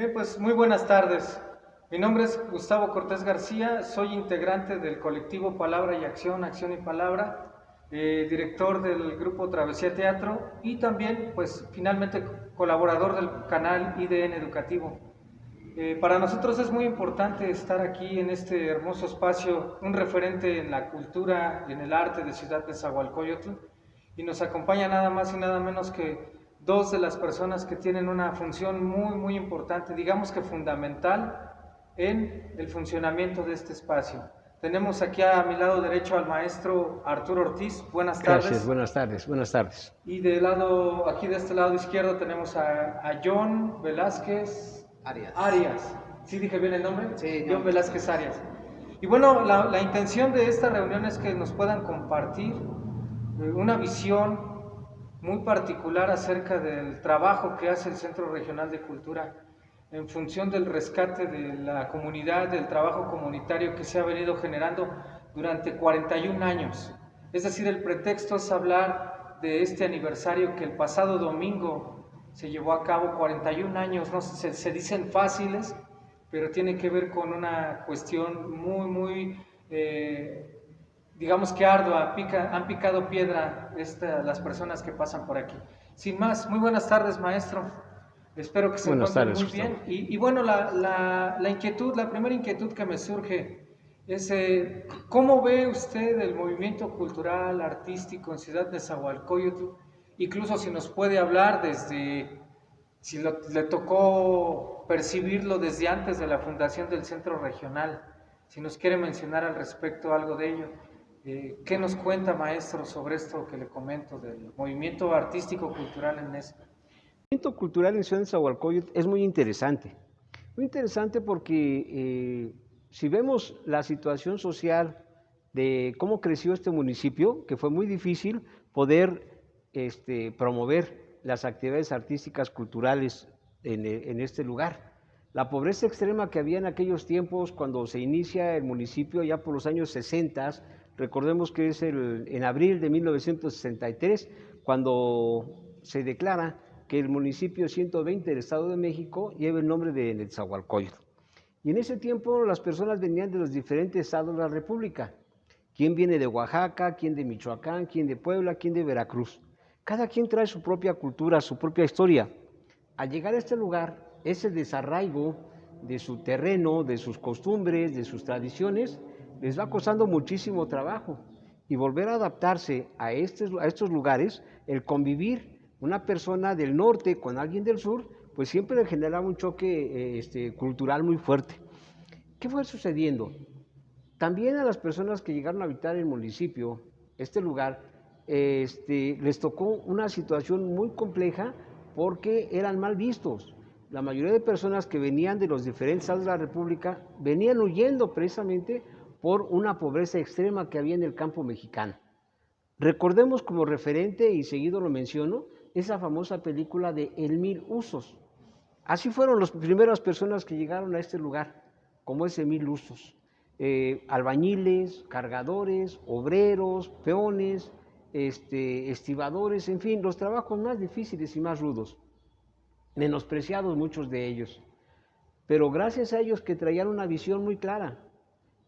Bien, pues muy buenas tardes. Mi nombre es Gustavo Cortés García, soy integrante del colectivo Palabra y Acción, Acción y Palabra, director del grupo Travesía Teatro y también, pues finalmente, colaborador del canal IDN Educativo. Para nosotros es muy importante estar aquí en este hermoso espacio, un referente en la cultura y en el arte de Ciudad de Nezahualcóyotl, y nos acompaña nada más y nada menos que dos de las personas que tienen una función muy importante, digamos que fundamental en el funcionamiento de este espacio. Tenemos aquí a mi lado derecho al maestro Arturo Ortiz, buenas Gracias, tardes. buenas tardes, buenas tardes. Y del lado, aquí de este lado izquierdo tenemos a John Velázquez Arias. ¿Sí dije bien el nombre? Sí, John no. Velázquez Arias. Y bueno, la intención de esta reunión es que nos puedan compartir una visión muy particular acerca del trabajo que hace el Centro Regional de Cultura en función del rescate de la comunidad, del trabajo comunitario que se ha venido generando durante 41 años. Es decir, el pretexto es hablar de este aniversario que el pasado domingo se llevó a cabo, 41 años, no se dicen fáciles, pero tiene que ver con una cuestión muy digamos que ardua, han picado piedra las personas que pasan por aquí. Sin más, muy buenas tardes, maestro. Espero que se Buenas encuentren tardes, muy Gustavo. bien. Y bueno, la inquietud, la primera inquietud que me surge es, ¿cómo ve usted el movimiento cultural, artístico en Ciudad de Nezahualcóyotl? Incluso si nos puede hablar desde, si le tocó percibirlo desde antes de la fundación del centro regional, si nos quiere mencionar al respecto algo de ello. ¿Qué nos cuenta, maestro, sobre esto que le comento del movimiento artístico-cultural en Nesa? El movimiento cultural en Ciudad de Nezahualcóyotl es muy interesante porque si vemos la situación social de cómo creció este municipio, que fue muy difícil poder promover las actividades artísticas culturales en este lugar. La pobreza extrema que había en aquellos tiempos cuando se inicia el municipio ya por los años 60, recordemos que es en abril de 1963 cuando se declara que el municipio 120 del Estado de México lleva el nombre de Nezahualcóyotl. Y en ese tiempo las personas venían de los diferentes estados de la República. ¿Quién viene de Oaxaca? ¿Quién de Michoacán? ¿Quién de Puebla? ¿Quién de Veracruz? Cada quien trae su propia cultura, su propia historia. Al llegar a este lugar, ese desarraigo de su terreno, de sus costumbres, de sus tradiciones, les va costando muchísimo trabajo. Y volver a adaptarse a estos lugares, el convivir una persona del norte con alguien del sur, pues siempre le generaba un choque cultural muy fuerte. ¿Qué fue sucediendo? También a las personas que llegaron a habitar el municipio, este lugar, les tocó una situación muy compleja porque eran mal vistos. La mayoría de personas que venían de los diferentes estados de la República venían huyendo precisamente por una pobreza extrema que había en el campo mexicano. Recordemos como referente, y seguido lo menciono, esa famosa película de El Mil Usos. Así fueron las primeras personas que llegaron a este lugar, como ese Mil Usos. Albañiles, cargadores, obreros, peones, estibadores, en fin, los trabajos más difíciles y más rudos, menospreciados muchos de ellos, pero gracias a ellos que traían una visión muy clara.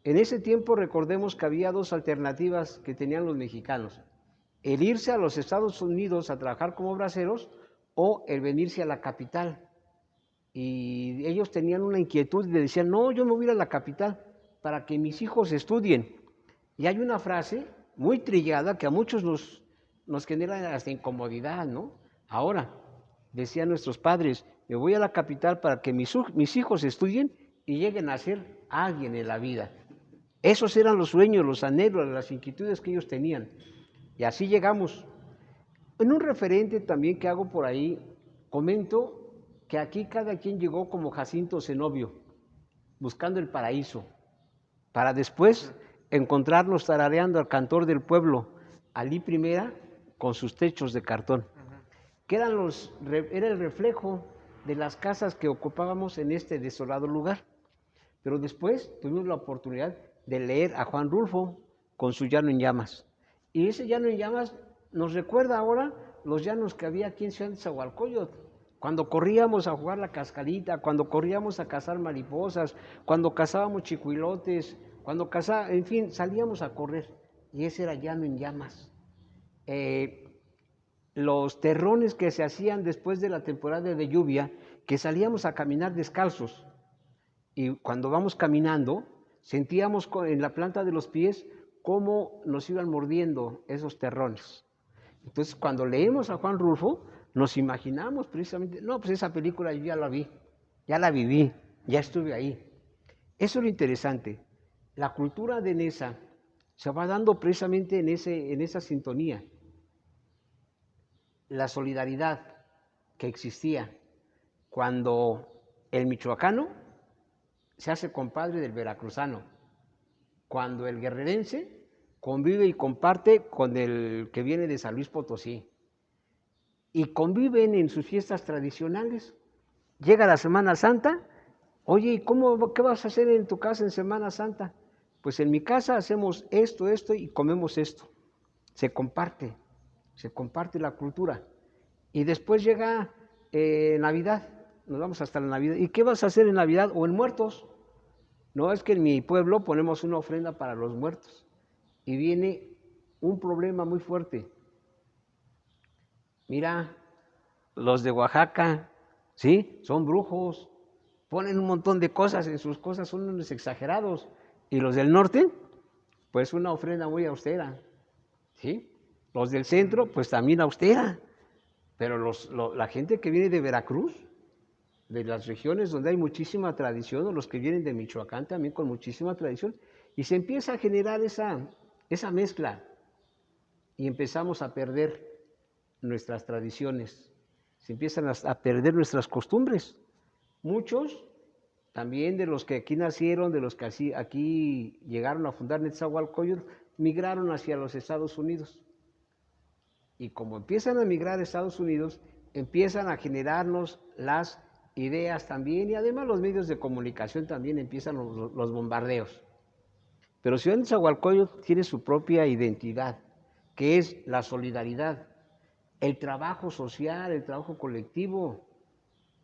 En ese tiempo recordemos que había dos alternativas que tenían los mexicanos: el irse a los Estados Unidos a trabajar como braceros o el venirse a la capital. Y ellos tenían una inquietud y le decían, no, yo me voy a ir a la capital para que mis hijos estudien. Y hay una frase muy trillada que a muchos nos genera hasta incomodidad, ¿no? Ahora, decían nuestros padres, me voy a la capital para que mis hijos estudien y lleguen a ser alguien en la vida. Esos eran los sueños, los anhelos, las inquietudes que ellos tenían. Y así llegamos. En un referente también que hago por ahí, comento que aquí cada quien llegó como Jacinto Zenobio, buscando el paraíso, para después encontrarnos tarareando al cantor del pueblo, Alí Primera, con sus techos de cartón, que era el reflejo de las casas que ocupábamos en este desolado lugar. Pero después tuvimos la oportunidad de leer a Juan Rulfo con su Llano en Llamas. Y ese Llano en Llamas nos recuerda ahora los llanos que había aquí en Ciudad de Nezahualcóyotl. Cuando corríamos a jugar la cascarita, cuando corríamos a cazar mariposas, cuando cazábamos chicuilotes, en fin, salíamos a correr. Y ese era llano en llamas. Los terrones que se hacían después de la temporada de lluvia, que salíamos a caminar descalzos. Y cuando vamos caminando, sentíamos en la planta de los pies cómo nos iban mordiendo esos terrones. Entonces, cuando leemos a Juan Rulfo, nos imaginamos precisamente, no, pues esa película yo ya la vi, ya la viví, ya estuve ahí. Eso es lo interesante. La cultura danesa se va dando precisamente en esa sintonía. La solidaridad que existía cuando el michoacano se hace compadre del veracruzano, cuando el guerrerense convive y comparte con el que viene de San Luis Potosí, y conviven en sus fiestas tradicionales. Llega la Semana Santa, oye, ¿y qué vas a hacer en tu casa en Semana Santa? Pues en mi casa hacemos esto y comemos esto. Se comparte la cultura. Y después llega Navidad, nos vamos hasta la Navidad. ¿Y qué vas a hacer en Navidad o en Muertos? No, es que en mi pueblo ponemos una ofrenda para los muertos. Y viene un problema muy fuerte. Mira, los de Oaxaca, ¿sí? Son brujos, ponen un montón de cosas en sus cosas, son unos exagerados. Y los del norte, pues una ofrenda muy austera, ¿sí? Los del centro, pues también austera. Pero la gente que viene de Veracruz, de las regiones donde hay muchísima tradición, o los que vienen de Michoacán también con muchísima tradición, y se empieza a generar esa mezcla, y empezamos a perder nuestras tradiciones, se empiezan a perder nuestras costumbres. Muchos, también de los que aquí nacieron, de los que aquí llegaron a fundar Netzahualcóyotl, migraron hacia los Estados Unidos. Y como empiezan a migrar a Estados Unidos, empiezan a generarnos las ideas también, y además los medios de comunicación también empiezan los bombardeos. Pero Ciudad Netzahualcóyotl tiene su propia identidad, que es la solidaridad, el trabajo social, el trabajo colectivo,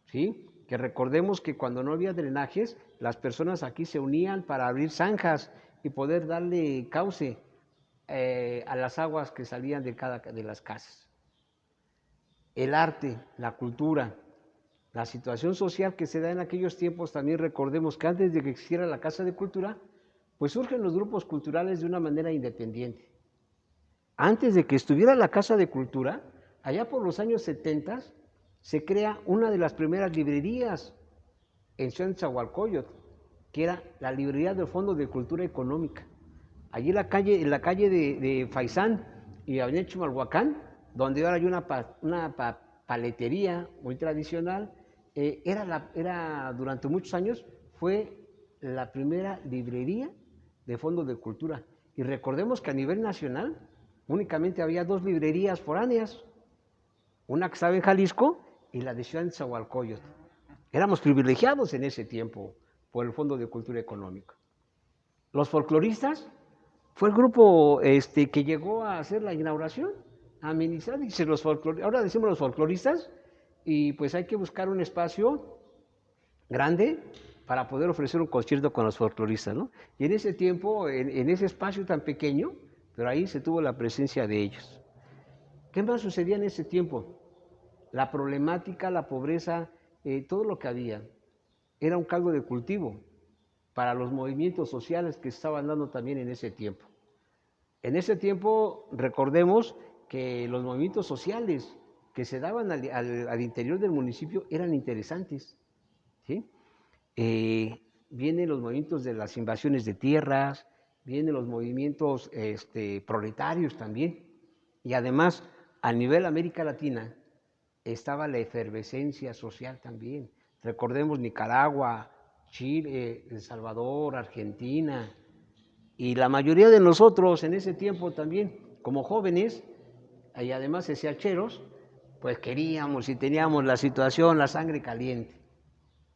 ¿sí? Que recordemos que cuando no había drenajes, las personas aquí se unían para abrir zanjas y poder darle cauce a las aguas que salían de las casas. El arte, la cultura, la situación social que se da en aquellos tiempos, también recordemos que antes de que existiera la Casa de Cultura, pues surgen los grupos culturales de una manera independiente. Antes de que estuviera la Casa de Cultura, allá por los años 70, se crea una de las primeras librerías en Ciudad Netzahualcóyotl, que era la librería del Fondo de Cultura Económica. Allí en la calle de Faisán y Avenida Chimalhuacán, donde ahora hay una paletería muy tradicional, durante muchos años fue la primera librería de Fondo de Cultura. Y recordemos que a nivel nacional únicamente había 2 librerías foráneas, una que estaba en Jalisco y la de Ciudad Netzahualcóyotl. Éramos privilegiados en ese tiempo por el Fondo de Cultura Económica. Los folcloristas fue el grupo que llegó a hacer la inauguración, a amenizar, ahora decimos los folcloristas, y pues hay que buscar un espacio grande para poder ofrecer un concierto con los folcloristas, ¿no? Y en ese tiempo, en ese espacio tan pequeño, pero ahí se tuvo la presencia de ellos. ¿Qué más sucedía en ese tiempo? La problemática, la pobreza, todo lo que había, era un caldo de cultivo para los movimientos sociales que se estaban dando también en ese tiempo. En ese tiempo, recordemos que los movimientos sociales que se daban al interior del municipio eran interesantes, ¿sí? Vienen los movimientos de las invasiones de tierras, vienen los movimientos proletarios también, y además a nivel América Latina estaba la efervescencia social también. Recordemos Nicaragua, Chile, El Salvador, Argentina, y la mayoría de nosotros en ese tiempo también, como jóvenes, y además SHeros, pues queríamos y teníamos la situación, la sangre caliente,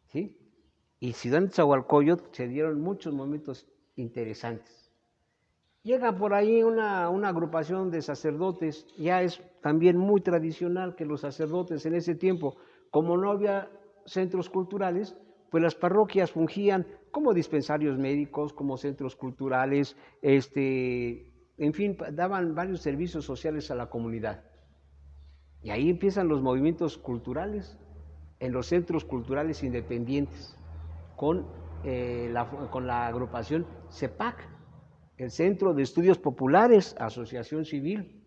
¿sí? Y Ciudad Netzahualcóyotl se dieron muchos momentos interesantes. Llega por ahí una agrupación de sacerdotes, ya es también muy tradicional que los sacerdotes en ese tiempo, como no había centros culturales, pues las parroquias fungían como dispensarios médicos, como centros culturales, en fin, daban varios servicios sociales a la comunidad. Y ahí empiezan los movimientos culturales, en los centros culturales independientes, con, con la agrupación CEPAC, el Centro de Estudios Populares, Asociación Civil,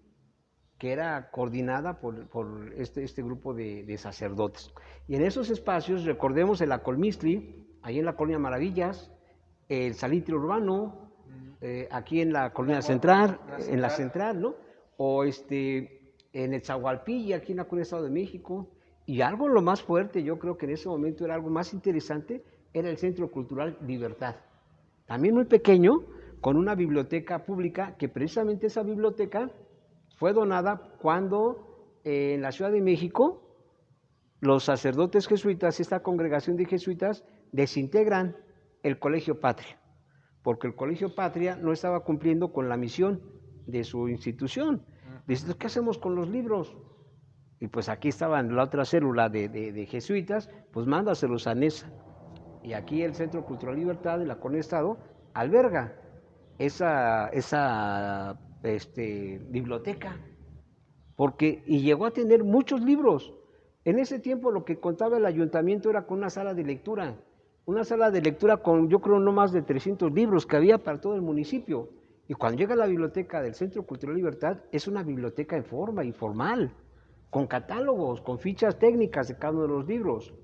que era coordinada por este grupo de sacerdotes. Y en esos espacios, recordemos el Acolmistli, ahí en la Colonia Maravillas, el Salitre Urbano, aquí en la Colonia Central, en la Central, ¿no? O en el Zahualpilla, aquí en la Colonia Estado de México. Y algo lo más fuerte, yo creo que en ese momento era algo más interesante, era el Centro Cultural Libertad. También muy pequeño, con una biblioteca pública, que precisamente esa biblioteca fue donada cuando en la Ciudad de México los sacerdotes jesuitas, esta congregación de jesuitas, desintegran el Colegio Patria, porque el Colegio Patria no estaba cumpliendo con la misión de su institución. Dice, ¿qué hacemos con los libros? Y pues aquí estaba la otra célula de jesuitas, pues mándaselos a NESA. Y aquí el Centro Cultural Libertad de la Colonia Estado alberga esa biblioteca, y llegó a tener muchos libros. En ese tiempo lo que contaba el ayuntamiento era con una sala de lectura con, yo creo, no más de 300 libros que había para todo el municipio. Y cuando llega a la biblioteca del Centro Cultural Libertad, es una biblioteca en forma informal, con catálogos, con fichas técnicas de cada uno de los libros.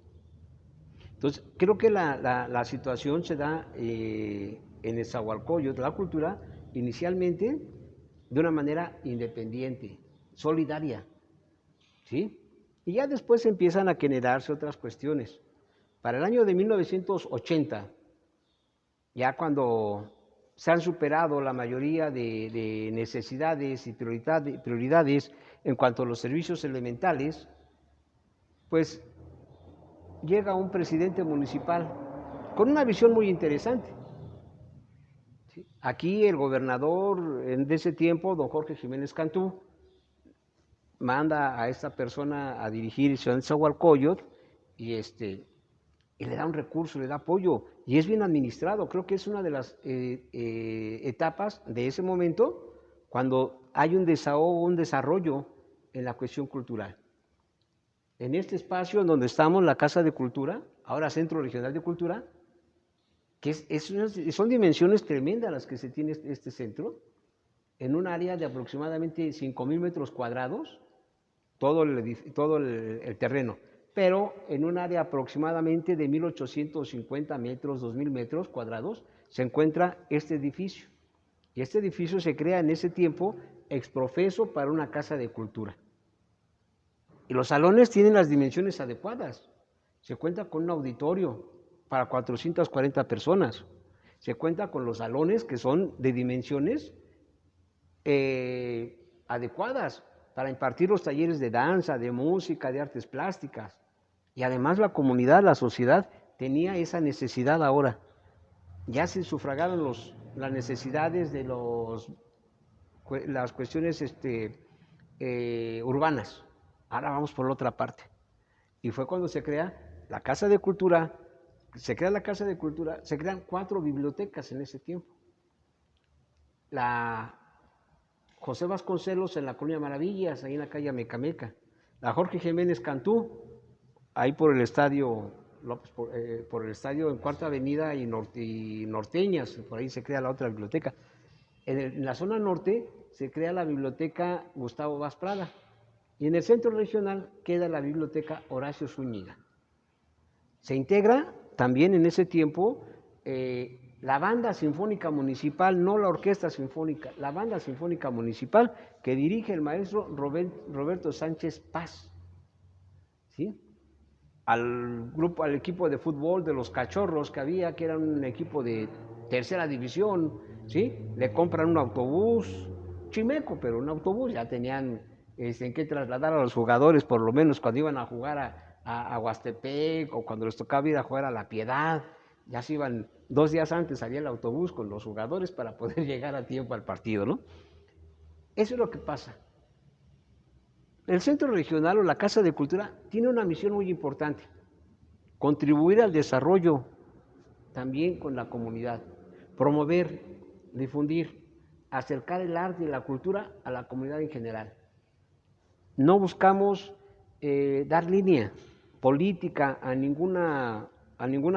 Entonces, creo que la situación se da en Nezahualcóyotl, la cultura, inicialmente de una manera independiente, solidaria, ¿sí? Y ya después empiezan a generarse otras cuestiones. Para el año de 1980, ya cuando se han superado la mayoría de necesidades y prioridades en cuanto a los servicios elementales, pues llega un presidente municipal con una visión muy interesante. ¿Sí? Aquí el gobernador de ese tiempo, don Jorge Jiménez Cantú, manda a esta persona a dirigir Ciudad Nezahualcóyotl y le da un recurso, le da apoyo, y es bien administrado. Creo que es una de las etapas de ese momento cuando hay un desahogo, un desarrollo en la cuestión cultural. En este espacio en donde estamos, la Casa de Cultura, ahora Centro Regional de Cultura, que son dimensiones tremendas las que se tiene este centro, en un área de aproximadamente 5,000 metros cuadrados, todo el terreno, pero en un área aproximadamente de 1,850 metros, 2,000 metros cuadrados, se encuentra este edificio. Y este edificio se crea en ese tiempo exprofeso para una casa de cultura. Y los salones tienen las dimensiones adecuadas. Se cuenta con un auditorio para 440 personas. Se cuenta con los salones que son de dimensiones adecuadas para impartir los talleres de danza, de música, de artes plásticas. Y además la comunidad, la sociedad, tenía esa necesidad ahora. Ya se sufragaron las necesidades de las cuestiones urbanas. Ahora vamos por la otra parte. Y fue cuando se crea la Casa de Cultura, se crean 4 bibliotecas en ese tiempo. La José Vasconcelos en la Colonia Maravillas, ahí en la calle Mecameca. La Jorge Jiménez Cantú, ahí por el estadio por el estadio en Cuarta Avenida y Norteñas, por ahí se crea la otra biblioteca. En la zona norte se crea la biblioteca Gustavo Vaz Prada y en el centro regional queda la biblioteca Horacio Zúñiga. Se integra también en ese tiempo la banda sinfónica municipal, no la orquesta sinfónica, la banda sinfónica municipal que dirige el maestro Roberto Sánchez Paz, ¿sí? Al equipo de fútbol de los Cachorros que había, que era un equipo de tercera división, ¿sí? Le compran un autobús, chimeco, pero un autobús, ya tenían en qué trasladar a los jugadores, por lo menos cuando iban a jugar a Huastepec o cuando les tocaba ir a jugar a La Piedad, ya se iban 2 días antes, salía el autobús con los jugadores para poder llegar a tiempo al partido, ¿no? Eso es lo que pasa. El Centro Regional o la Casa de Cultura tiene una misión muy importante, contribuir al desarrollo también con la comunidad, promover, difundir, acercar el arte y la cultura a la comunidad en general. No buscamos dar línea política a ninguna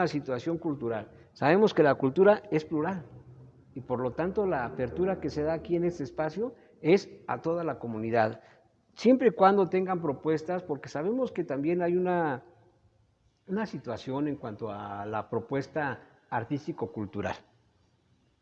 situación cultural. Sabemos que la cultura es plural y por lo tanto la apertura que se da aquí en este espacio es a toda la comunidad, siempre y cuando tengan propuestas, porque sabemos que también hay una situación en cuanto a la propuesta artístico-cultural.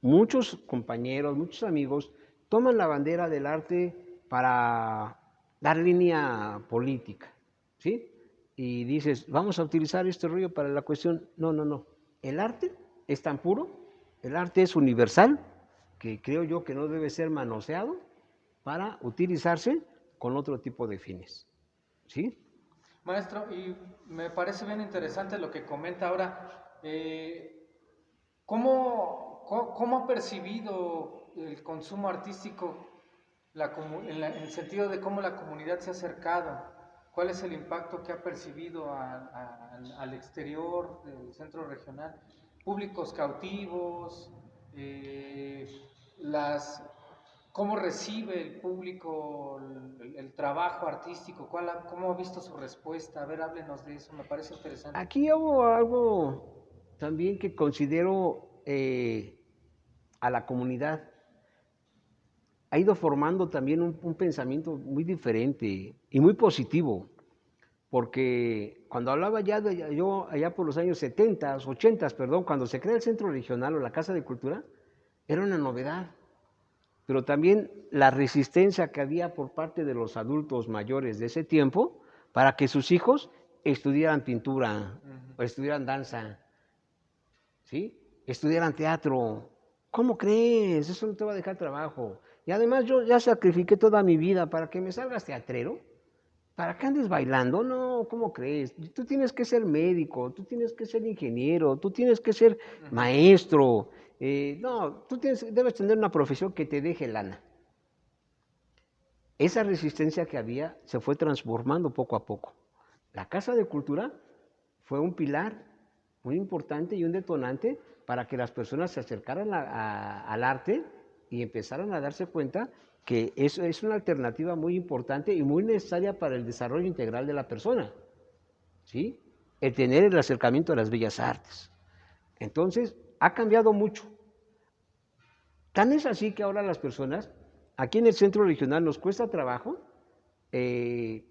Muchos compañeros, muchos amigos toman la bandera del arte para dar línea política, ¿sí? Y dices, vamos a utilizar este rollo para la cuestión. No, no, no. El arte es tan puro, el arte es universal, que creo yo que no debe ser manoseado para utilizarse con otro tipo de fines, ¿sí? Maestro, y me parece bien interesante lo que comenta ahora. ¿Cómo ha percibido el consumo artístico en el sentido de cómo la comunidad se ha acercado? ¿Cuál es el impacto que ha percibido al exterior del centro regional? Públicos cautivos, eh, las, ¿cómo recibe el público el trabajo artístico? ¿Cómo ha visto su respuesta? A ver, háblenos de eso, me parece interesante. Aquí hubo algo también que considero a la comunidad. Ha ido formando también un pensamiento muy diferente y muy positivo, porque cuando hablaba yo allá por los años 70, 80, perdón, cuando se crea el Centro Regional o la Casa de Cultura, era una novedad, pero también la resistencia que había por parte de los adultos mayores de ese tiempo para que sus hijos estudiaran pintura o estudiaran danza, ¿sí? Estudiaran teatro. ¿Cómo crees? Eso no te va a dejar trabajo. Y además yo ya sacrifiqué toda mi vida para que me salgas teatrero, para que andes bailando. No, ¿cómo crees? Tú tienes que ser médico, tú tienes que ser ingeniero, tú tienes que ser maestro. No, debes tener una profesión que te deje lana. Esa resistencia que había se fue transformando poco a poco. La Casa de Cultura fue un pilar muy importante y un detonante para que las personas se acercaran al arte y empezaran a darse cuenta que eso es una alternativa muy importante y muy necesaria para el desarrollo integral de la persona, ¿sí? El tener el acercamiento a las bellas artes. Entonces, ha cambiado mucho. Tan es así que ahora las personas, aquí en el centro regional nos cuesta trabajo que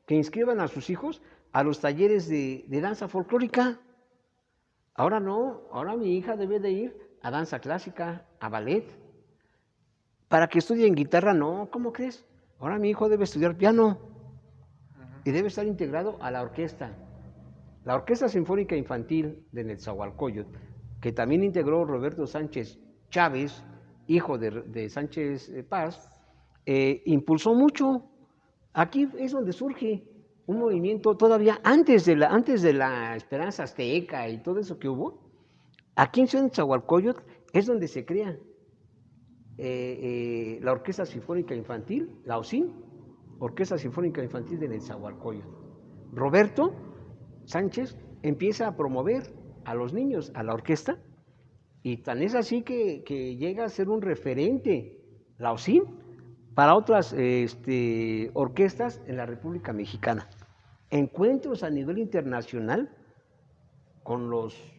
inscriban a sus hijos a los talleres de danza folclórica. Ahora no, ahora mi hija debe de ir a danza clásica, a ballet. Para que estudien guitarra, no, ¿cómo crees? Ahora mi hijo debe estudiar piano y debe estar integrado a la orquesta. La Orquesta Sinfónica Infantil de Nezahualcóyotl, que también integró Roberto Sánchez Chávez, hijo de Sánchez Paz, impulsó mucho. Aquí es donde surge un movimiento todavía antes de la Esperanza Azteca y todo eso que hubo. Aquí en Ciudad de Nezahualcóyotl es donde se crea la Orquesta Sinfónica Infantil, la OSIN, Orquesta Sinfónica Infantil de Nezahualcóyotl. Roberto Sánchez empieza a promover a los niños a la orquesta y tan es así que llega a ser un referente, la OSIN, para otras orquestas en la República Mexicana. Encuentros a nivel internacional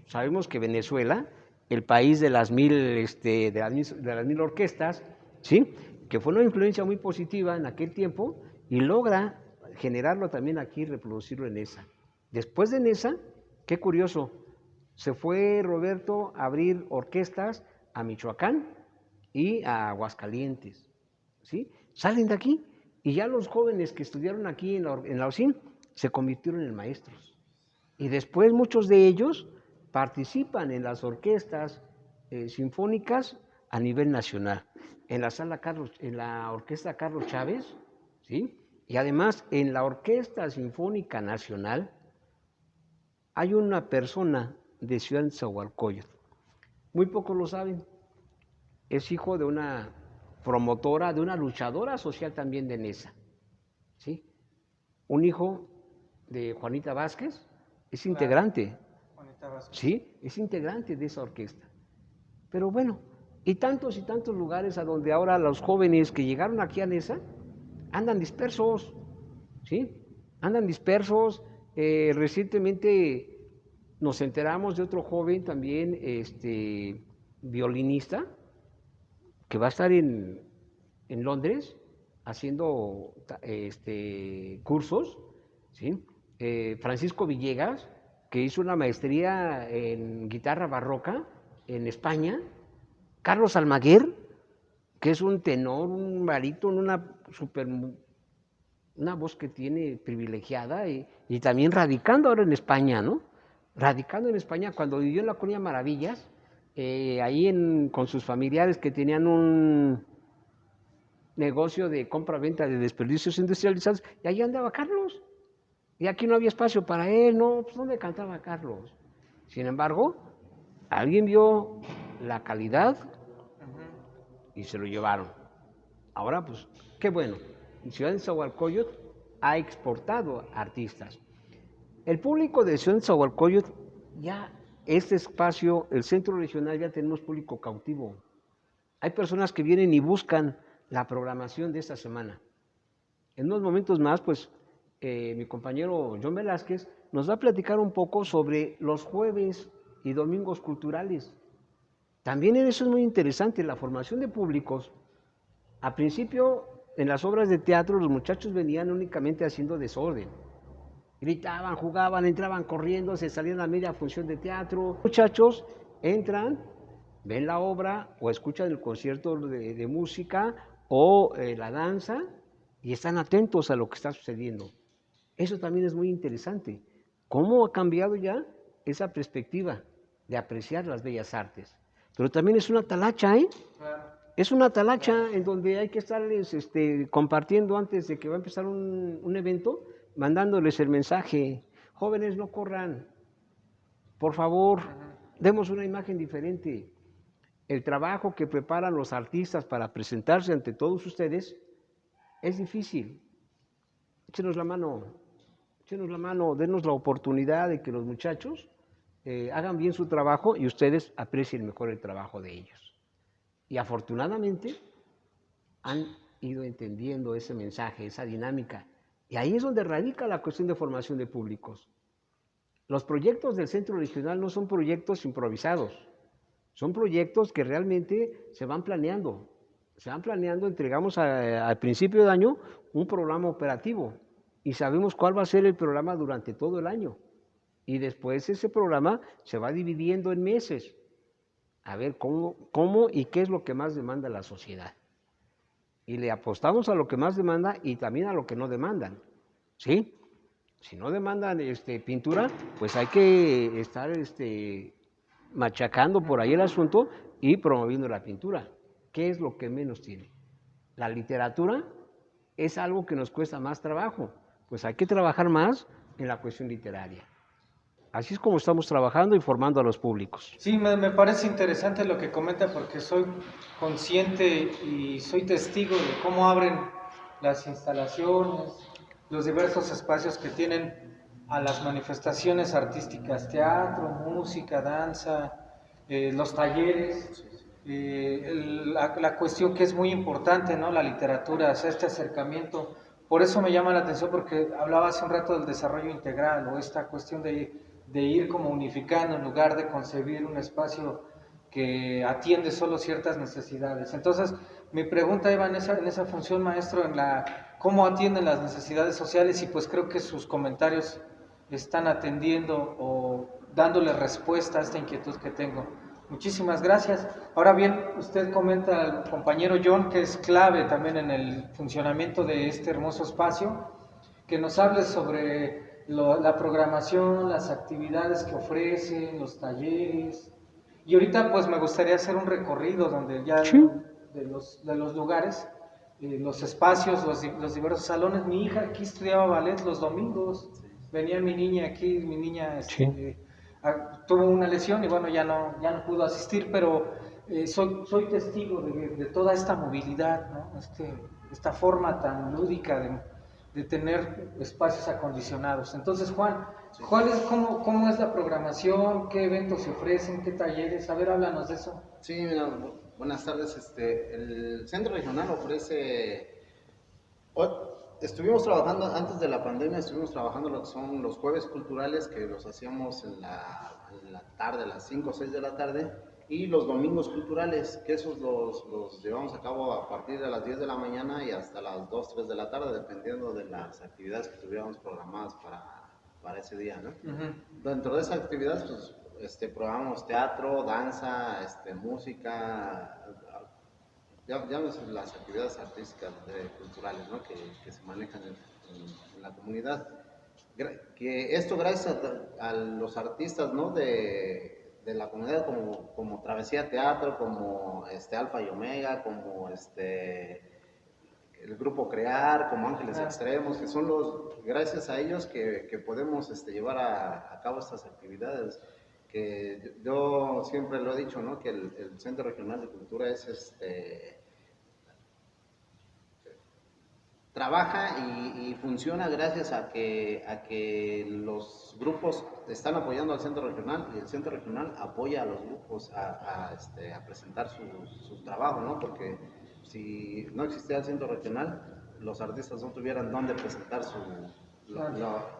sabemos que Venezuela, el país de las mil orquestas, ¿sí? Que fue una influencia muy positiva en aquel tiempo y logra generarlo también aquí, reproducirlo en ESA. Después de ESA, qué curioso, se fue Roberto a abrir orquestas a Michoacán y a Aguascalientes, ¿sí? Salen de aquí y ya los jóvenes que estudiaron aquí en la OSIN se convirtieron en maestros. Y después muchos de ellos participan en las orquestas sinfónicas a nivel nacional, en la Orquesta Carlos Chávez, ¿sí? Y además en la Orquesta Sinfónica Nacional hay una persona de Ciudad de Nezahualcóyotl. Muy pocos lo saben. Es hijo de una promotora, de una luchadora social también de Nesa, ¿sí? Un hijo de Juanita Vázquez es integrante, Juanita Vázquez. ¿sí? Es integrante de esa orquesta. Pero bueno, y tantos lugares a donde ahora los jóvenes que llegaron aquí a Nesa andan dispersos, ¿sí? Andan dispersos. Recientemente nos enteramos de otro joven también, violinista, que va a estar en Londres haciendo cursos, ¿sí? Francisco Villegas, que hizo una maestría en guitarra barroca en España. Carlos Almaguer, que es un tenor, un barítono, una voz que tiene privilegiada y también radicando ahora en España, ¿no? Radicando en España cuando vivió en la Colonia Maravillas, ahí con sus familiares que tenían un negocio de compra-venta de desperdicios industrializados, y ahí andaba Carlos. Y aquí no había espacio para él, ¿no? Pues ¿dónde cantaba Carlos? Sin embargo, alguien vio la calidad y se lo llevaron. Ahora, pues, qué bueno. Ciudad de Nezahualcóyotl ha exportado artistas. El público de Ciudad de Nezahualcóyotl, ya este espacio, el centro regional, ya tenemos público cautivo. Hay personas que vienen y buscan la programación de esta semana. En unos momentos más, pues, mi compañero John Velázquez nos va a platicar un poco sobre los jueves y domingos culturales. También eso es muy interesante, la formación de públicos. Al principio, en las obras de teatro, los muchachos venían únicamente haciendo desorden. Gritaban, jugaban, entraban corriendo, se salían a media función de teatro. Los muchachos entran, ven la obra o escuchan el concierto de música o la danza y están atentos a lo que está sucediendo. Eso también es muy interesante. ¿Cómo ha cambiado ya esa perspectiva de apreciar las bellas artes? Pero también es una talacha, ¿eh? Claro. Es una talacha en donde hay que estarles compartiendo antes de que va a empezar un evento, mandándoles el mensaje: jóvenes, no corran, por favor, demos una imagen diferente. El trabajo que preparan los artistas para presentarse ante todos ustedes es difícil. Échenos la mano, denos la oportunidad de que los muchachos hagan bien su trabajo y ustedes aprecien mejor el trabajo de ellos. Y afortunadamente han ido entendiendo ese mensaje, esa dinámica. Y ahí es donde radica la cuestión de formación de públicos. Los proyectos del Centro Regional no son proyectos improvisados, son proyectos que realmente se van planeando. Entregamos al principio de año un programa operativo y sabemos cuál va a ser el programa durante todo el año. Y después ese programa se va dividiendo en meses. A ver cómo y qué es lo que más demanda la sociedad. Y le apostamos a lo que más demanda y también a lo que no demandan, ¿sí? Si no demandan pintura, pues hay que estar machacando por ahí el asunto y promoviendo la pintura. ¿Qué es lo que menos tiene? La literatura es algo que nos cuesta más trabajo, pues hay que trabajar más en la cuestión literaria. Así es como estamos trabajando y formando a los públicos. Sí, me parece interesante lo que comenta porque soy consciente y soy testigo de cómo abren las instalaciones, los diversos espacios que tienen a las manifestaciones artísticas, teatro, música, danza, los talleres, la cuestión que es muy importante, ¿no? La literatura, hacer este acercamiento. Por eso me llama la atención porque hablaba hace un rato del desarrollo integral o esta cuestión de ir como unificando en lugar de concebir un espacio que atiende solo ciertas necesidades. Entonces, mi pregunta iba en esa función, maestro, en cómo atienden las necesidades sociales y pues creo que sus comentarios están atendiendo o dándole respuesta a esta inquietud que tengo. Muchísimas gracias. Ahora bien, usted comenta al compañero John que es clave también en el funcionamiento de este hermoso espacio, que nos hable sobre la programación, las actividades que ofrecen, los talleres. Y ahorita pues me gustaría hacer un recorrido donde ya Sí. de los lugares, los espacios, los diversos salones. Mi hija aquí estudiaba ballet los domingos. Venía mi niña aquí, mi niña Sí. tuvo una lesión y bueno, ya no pudo asistir, pero soy testigo de toda esta movilidad, ¿no? Esta forma tan lúdica de tener espacios acondicionados. Entonces, Juan, cómo es la programación? ¿Qué eventos se ofrecen? ¿Qué talleres? A ver, háblanos de eso. Sí, mira, buenas tardes. El Centro Regional ofrece. Hoy estuvimos trabajando, antes de la pandemia, estuvimos trabajando lo que son los jueves culturales, que los hacíamos en la tarde, a las 5 o 6 de la tarde, y los domingos culturales, que esos los llevamos a cabo a partir de las 10 de la mañana y hasta las 2, 3 de la tarde, dependiendo de las actividades que tuviéramos programadas para ese día, ¿no? Dentro de esas actividades, pues, programamos teatro, danza, música, ya las actividades artísticas, culturales, ¿no? que se manejan en la comunidad. Que esto gracias a los artistas, ¿no? de la comunidad como Travesía Teatro, como Alfa y Omega, como el grupo Crear, como Ángeles Extremos, que son gracias a ellos que podemos llevar a cabo estas actividades. Que yo siempre lo he dicho, ¿no? Que el Centro Regional de Cultura es trabaja y funciona gracias a que los grupos están apoyando al centro regional y el centro regional apoya a los grupos a presentar su trabajo, ¿no? Porque si no existiera el centro regional, los artistas no tuvieran dónde presentar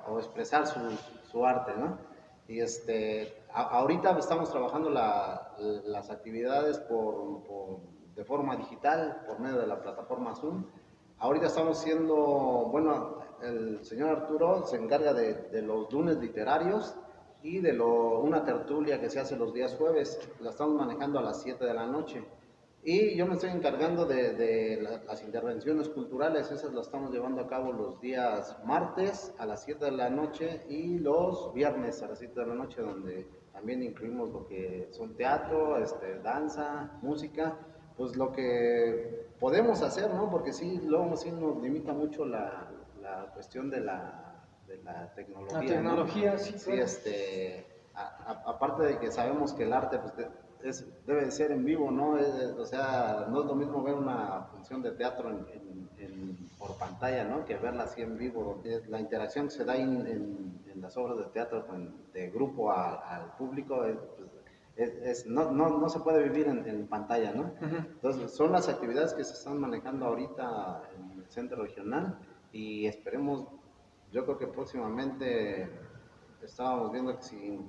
o expresar su arte, ¿no? Y ahorita estamos trabajando las actividades de forma digital por medio de la plataforma Zoom. Ahorita estamos el señor Arturo se encarga de los lunes literarios y de una tertulia que se hace los días jueves. La estamos manejando a las 7 de la noche. Y yo me estoy encargando de las intervenciones culturales. Esas las estamos llevando a cabo los días martes a las 7 de la noche y los viernes a las 7 de la noche, donde también incluimos lo que son teatro, danza, música. Pues lo que podemos hacer, ¿no? Porque luego sí nos limita mucho la cuestión de la tecnología. La tecnología, ¿no? sí. Sí, aparte de que sabemos que el arte pues, debe de ser en vivo, ¿no? O sea, no es lo mismo ver una función de teatro por pantalla, ¿no? Que verla así en vivo. La interacción que se da en las obras de teatro de grupo al público no se puede vivir en pantalla, ¿no? Entonces, son las actividades que se están manejando ahorita en el centro regional y esperemos, yo creo que próximamente estábamos viendo que si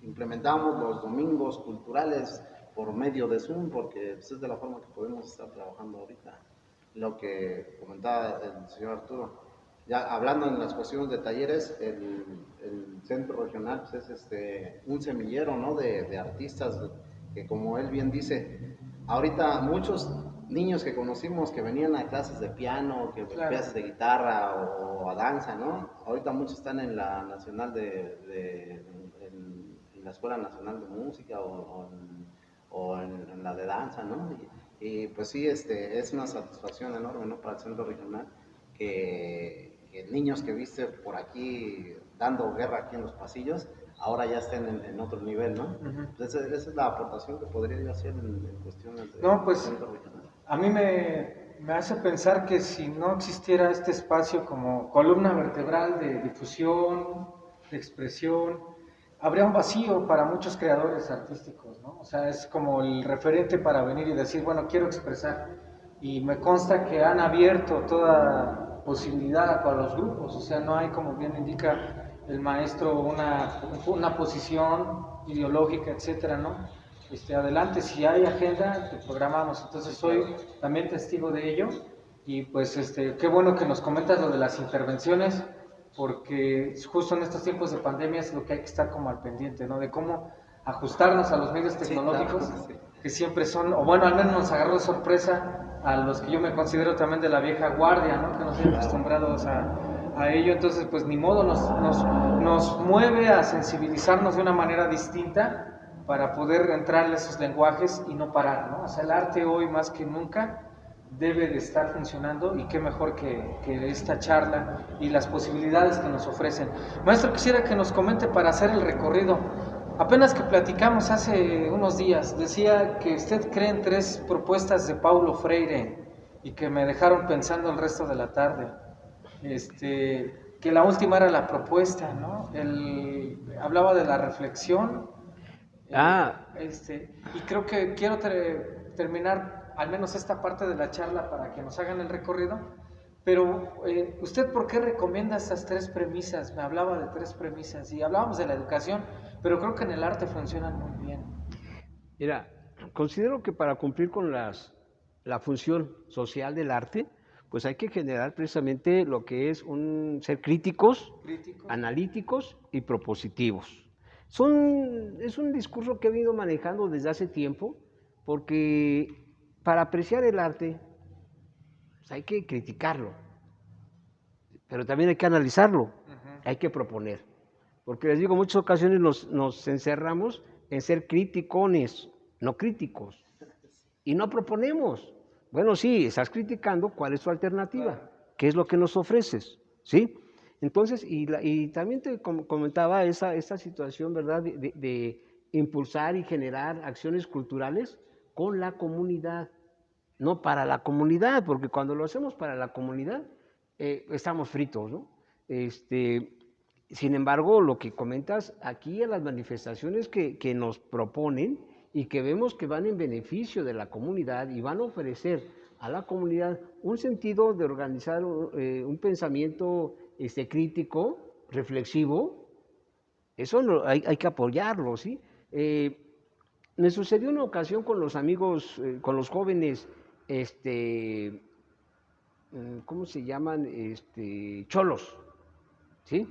implementamos los domingos culturales por medio de Zoom, porque pues, es de la forma que podemos estar trabajando ahorita. Lo que comentaba el señor Arturo. Ya hablando en las cuestiones de talleres, el centro regional pues, es un semillero, ¿no? de artistas que, como él bien dice, ahorita muchos niños que conocimos que venían a clases de piano, clases de guitarra o a danza, ¿no? Ahorita muchos están en la nacional en la Escuela Nacional de Música o en la de danza, ¿no? Y pues sí, es una satisfacción enorme, ¿no? Para el centro regional que niños que viste por aquí dando guerra aquí en los pasillos, ahora ya estén en otro nivel, ¿no? Entonces, esa es la aportación que podría yo hacer en cuestiones de centro regional. A mí me hace pensar que si no existiera este espacio como columna vertebral de difusión, de expresión, habría un vacío para muchos creadores artísticos, ¿no? O sea, es como el referente para venir y decir, bueno, quiero expresar. Y me consta que han abierto toda posibilidad para los grupos, o sea, no hay, como bien indica el maestro, una posición ideológica, etcétera, ¿no? Adelante, si hay agenda, te programamos. Entonces soy también testigo de ello y pues qué bueno que nos comentas lo de las intervenciones, porque justo en estos tiempos de pandemia es lo que hay que estar como al pendiente, ¿no? De cómo ajustarnos a los medios tecnológicos, sí, claro, que siempre son, o bueno, al menos nos agarró de sorpresa a los que yo me considero también de la vieja guardia, ¿no? Que no estoy acostumbrados a ello. Entonces pues ni modo, nos mueve a sensibilizarnos de una manera distinta para poder entrar en esos lenguajes y no parar, ¿no? O sea, el arte hoy más que nunca debe de estar funcionando y qué mejor que esta charla y las posibilidades que nos ofrecen. Maestro, quisiera que nos comente para hacer el recorrido, Apenas que platicamos hace unos días, decía que usted cree en 3 propuestas de Paulo Freire y que me dejaron pensando el resto de la tarde. Que la última era la propuesta, ¿no? Hablaba de la reflexión, Ah, y creo que quiero terminar al menos esta parte de la charla para que nos hagan el recorrido. Pero, ¿usted por qué recomienda estas 3 premisas? Me hablaba de 3 premisas y hablábamos de la educación, pero creo que en el arte funcionan muy bien. mira, considero que para cumplir con la función social del arte, pues hay que generar precisamente lo que es ser críticos, Críticos. analíticos y propositivos. Es un discurso que he venido manejando desde hace tiempo, porque para apreciar el arte pues hay que criticarlo, pero también hay que analizarlo, hay que proponer. Porque les digo, muchas ocasiones nos encerramos en ser criticones, no críticos, y no proponemos. Bueno, sí, estás criticando, ¿cuál es tu alternativa? Claro. ¿Qué es lo que nos ofreces? ¿Sí? Entonces, y también te comentaba esta situación, ¿verdad?, de impulsar y generar acciones culturales con la comunidad, no para la comunidad, porque cuando lo hacemos para la comunidad, estamos fritos, ¿no? Sin embargo, lo que comentas aquí en las manifestaciones que nos proponen y que vemos que van en beneficio de la comunidad y van a ofrecer a la comunidad un sentido de organizar un pensamiento crítico, reflexivo, eso hay que apoyarlo, ¿sí? Me sucedió una ocasión con los amigos, con los jóvenes, ¿cómo se llaman? Cholos, ¿sí?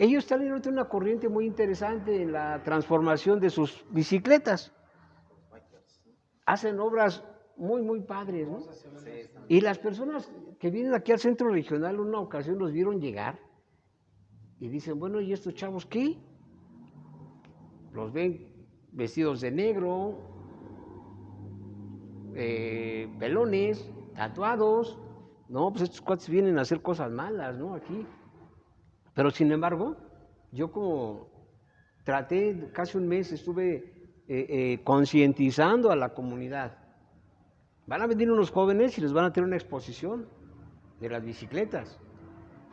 Ellos también tienen una corriente muy interesante en la transformación de sus bicicletas. Hacen obras muy, muy padres, ¿no? Y las personas que vienen aquí al centro regional, una ocasión los vieron llegar y dicen, bueno, ¿y estos chavos qué? Los ven vestidos de negro, pelones, tatuados. No, pues estos cuates vienen a hacer cosas malas, ¿no? Aquí. Pero sin embargo, yo como traté, casi un mes estuve concientizando a la comunidad. Van a venir unos jóvenes y les van a tener una exposición de las bicicletas.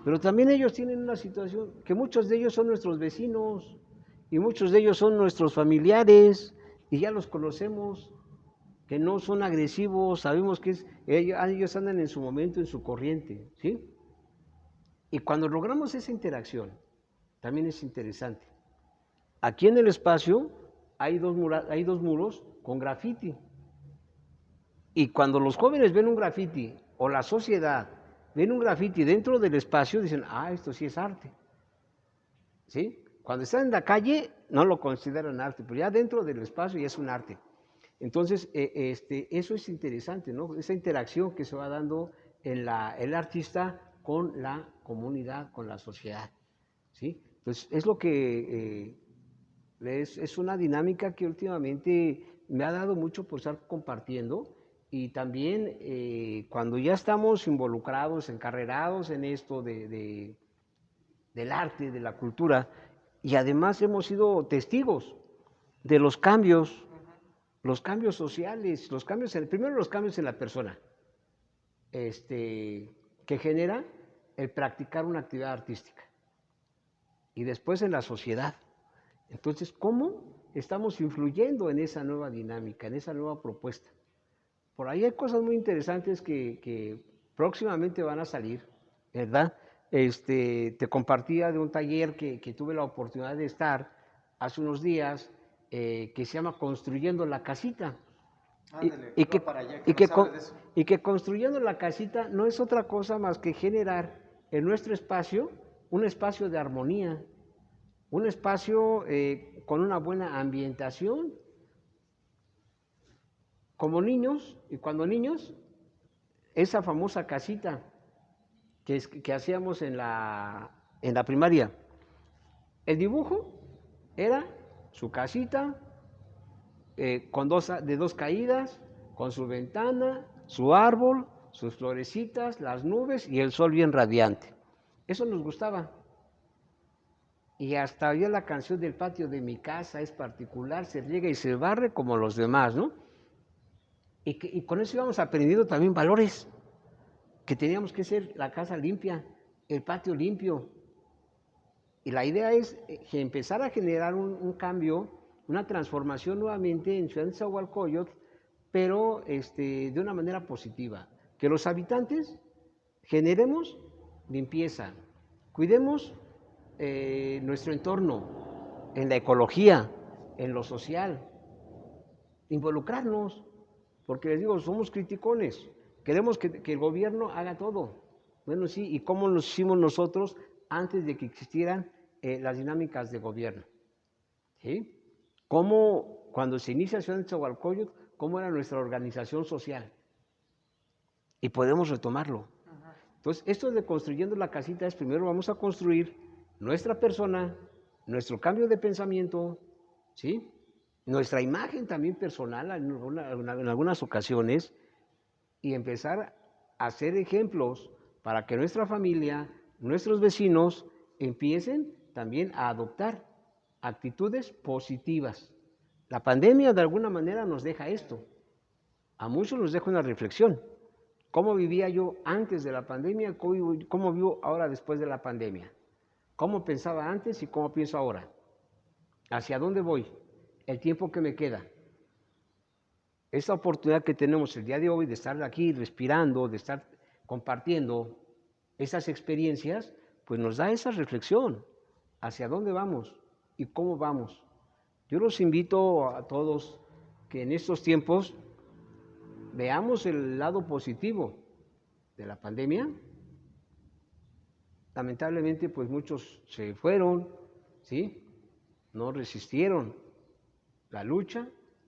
Pero también ellos tienen una situación, que muchos de ellos son nuestros vecinos y muchos de ellos son nuestros familiares y ya los conocemos, que no son agresivos, sabemos que ellos andan en su momento, en su corriente, ¿sí? Y cuando logramos esa interacción, también es interesante. Aquí en el espacio hay dos muros con grafiti. Y cuando los jóvenes ven un grafiti, o la sociedad ven un grafiti dentro del espacio, dicen, esto sí es arte. ¿Sí? Cuando están en la calle, no lo consideran arte, pero ya dentro del espacio ya es un arte. Entonces, eso es interesante, ¿no? Esa interacción que se va dando el artista con la comunidad, con la sociedad, ¿sí? Entonces, es lo que es una dinámica que últimamente me ha dado mucho por estar compartiendo y también cuando ya estamos involucrados, encarrerados en esto del arte, de la cultura, y además hemos sido testigos de los cambios sociales, primero los cambios en la persona, que genera el practicar una actividad artística, y después en la sociedad. Entonces, ¿cómo estamos influyendo en esa nueva dinámica, en esa nueva propuesta? Por ahí hay cosas muy interesantes que próximamente van a salir, ¿verdad? Te compartía de un taller que tuve la oportunidad de estar hace unos días, que se llama Construyendo la Casita. Ándale, Y que, para allá, y, que que, nos hable de eso. y que construyendo la casita no es otra cosa más que generar en nuestro espacio un espacio de armonía, un espacio con una buena ambientación. Como niños, y cuando niños, esa famosa casita que hacíamos en la primaria, el dibujo era su casita con de dos caídas, con su ventana, su árbol, sus florecitas, las nubes y el sol bien radiante. Eso nos gustaba. y hasta había la canción del patio de mi casa es particular, se riega y se barre como los demás, ¿no? Y con eso íbamos aprendiendo también valores, que teníamos que ser la casa limpia, el patio limpio. Y la idea es empezar a generar un cambio, una transformación nuevamente en Ciudad Nezahualcóyotl, pero de una manera positiva. Que los habitantes generemos limpieza, cuidemos nuestro entorno, en la ecología, en lo social, involucrarnos, porque les digo, somos criticones, queremos que el gobierno haga todo. Bueno, sí, ¿y cómo lo hicimos nosotros antes de que existieran las dinámicas de gobierno? ¿Sí? ¿Cómo, cuando se inicia Ciudad Nezahualcóyotl, cómo era nuestra organización social? Y podemos retomarlo. Entonces, esto de construyendo la casita es primero vamos a construir nuestra persona, nuestro cambio de pensamiento, ¿sí? Nuestra imagen también personal en algunas ocasiones, y empezar a hacer ejemplos para que nuestra familia, nuestros vecinos empiecen también a adoptar actitudes positivas. La pandemia de alguna manera nos deja esto. A muchos nos deja una reflexión. ¿Cómo vivía yo antes de la pandemia? ¿Cómo vivo ahora después de la pandemia? ¿Cómo pensaba antes y cómo pienso ahora? ¿Hacia dónde voy? El tiempo que me queda. Esta oportunidad que tenemos el día de hoy de estar aquí respirando, de estar compartiendo esas experiencias, pues nos da esa reflexión. ¿Hacia dónde vamos y cómo vamos? Yo los invito a todos que en estos tiempos veamos el lado positivo de la pandemia. Lamentablemente, pues muchos se fueron, ¿sí? No resistieron la lucha,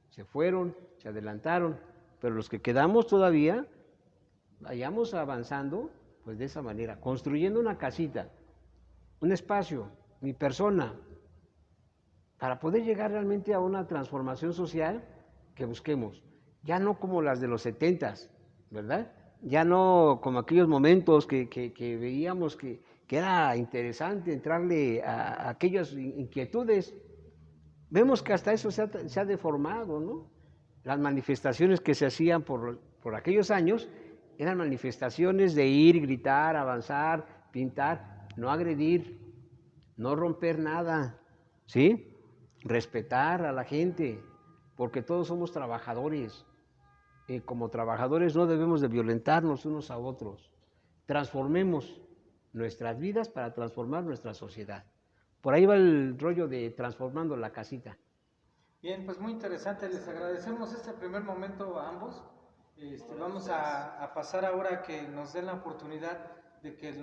se fueron, se adelantaron, pero los que quedamos todavía, vayamos avanzando, pues de esa manera, construyendo una casita, un espacio, mi persona, para poder llegar realmente a una transformación social que busquemos. Ya no como las de los 70s, ¿verdad? Ya no como aquellos momentos que veíamos que era interesante entrarle a aquellas inquietudes. Vemos que hasta eso se ha deformado, ¿no? Las manifestaciones que se hacían por aquellos años eran manifestaciones de ir, gritar, avanzar, pintar, no agredir, no romper nada, ¿sí? Respetar a la gente, porque todos somos trabajadores. Como trabajadores no debemos de violentarnos unos a otros. Transformemos nuestras vidas para transformar nuestra sociedad. Por ahí va el rollo de transformando la casita. Bien, pues muy interesante, les agradecemos este primer momento a ambos. Vamos a pasar ahora a que nos den la oportunidad de que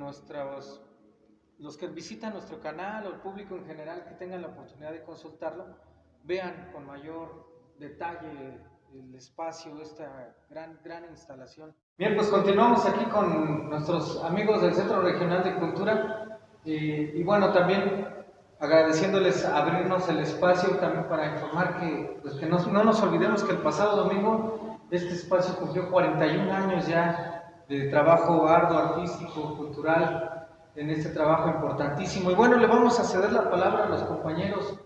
los que visitan nuestro canal o el público en general que tengan la oportunidad de consultarlo, vean con mayor detalle el espacio, esta gran instalación. Bien, pues continuamos aquí con nuestros amigos del Centro Regional de Cultura y bueno, también agradeciéndoles abrirnos el espacio también para informar que, pues que no nos olvidemos que el pasado domingo este espacio cumplió 41 años ya de trabajo arduo, artístico, cultural, en este trabajo importantísimo. Y bueno, le vamos a ceder la palabra a los compañeros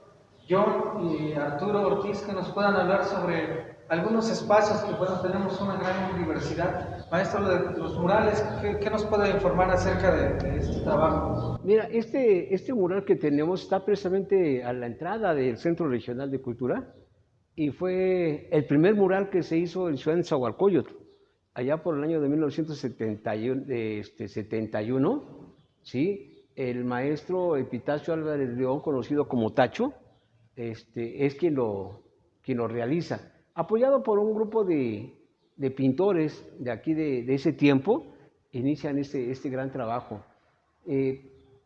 John y Arturo Ortiz que nos puedan hablar sobre algunos espacios que, bueno, tenemos una gran diversidad. Maestro, de los murales, ¿qué nos puede informar acerca de este trabajo? Mira, este mural que tenemos está precisamente a la entrada del Centro Regional de Cultura y fue el primer mural que se hizo en Ciudad Nezahualcóyotl, allá por el año de 1971, ¿sí? El maestro Epitacio Álvarez León, conocido como Tacho, es quien lo realiza, apoyado por un grupo de pintores de aquí de ese tiempo, inician este gran trabajo.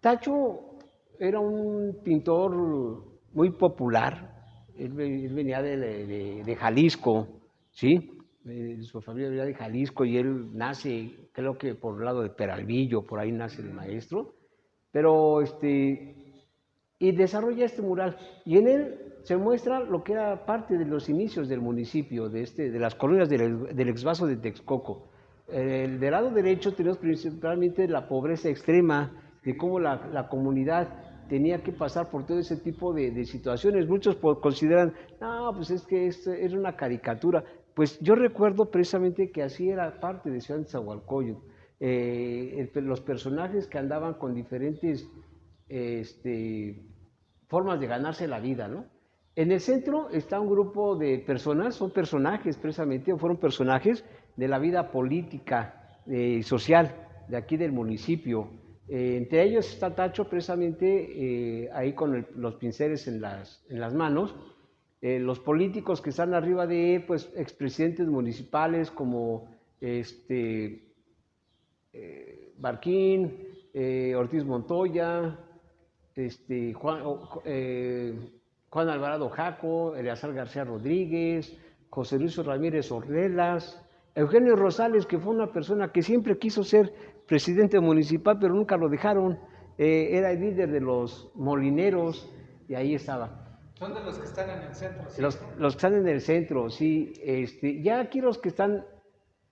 Tacho era un pintor muy popular, él venía de Jalisco, ¿sí? Su familia venía de Jalisco y él nace, creo que por el lado de Peralvillo, por ahí nace el maestro, pero y desarrolla este mural, y en él se muestra lo que era parte de los inicios del municipio, de las colonias del exvaso de Texcoco. Del lado derecho tenemos principalmente la pobreza extrema, de cómo la comunidad tenía que pasar por todo ese tipo de situaciones. Muchos consideran, no, pues es que esto era una caricatura. Pues yo recuerdo precisamente que así era parte de Ciudad Nezahualcóyotl. Los personajes que andaban con diferentes formas de ganarse la vida, ¿no? En el centro está un grupo de personas, son personajes precisamente, o fueron personajes de la vida política y social de aquí del municipio. Entre ellos está Tacho precisamente ahí con los pinceles en las manos. Los políticos que están arriba de él, pues expresidentes municipales como Barquín, Ortiz Montoya, Juan Alvarado Jaco, Eleazar García Rodríguez, José Luis Ramírez Ornelas, Eugenio Rosales, que fue una persona que siempre quiso ser presidente municipal, pero nunca lo dejaron, era el líder de los molineros, y ahí estaba. Son de los que están en el centro, ¿sí? Los que están en el centro, sí. Ya aquí los que están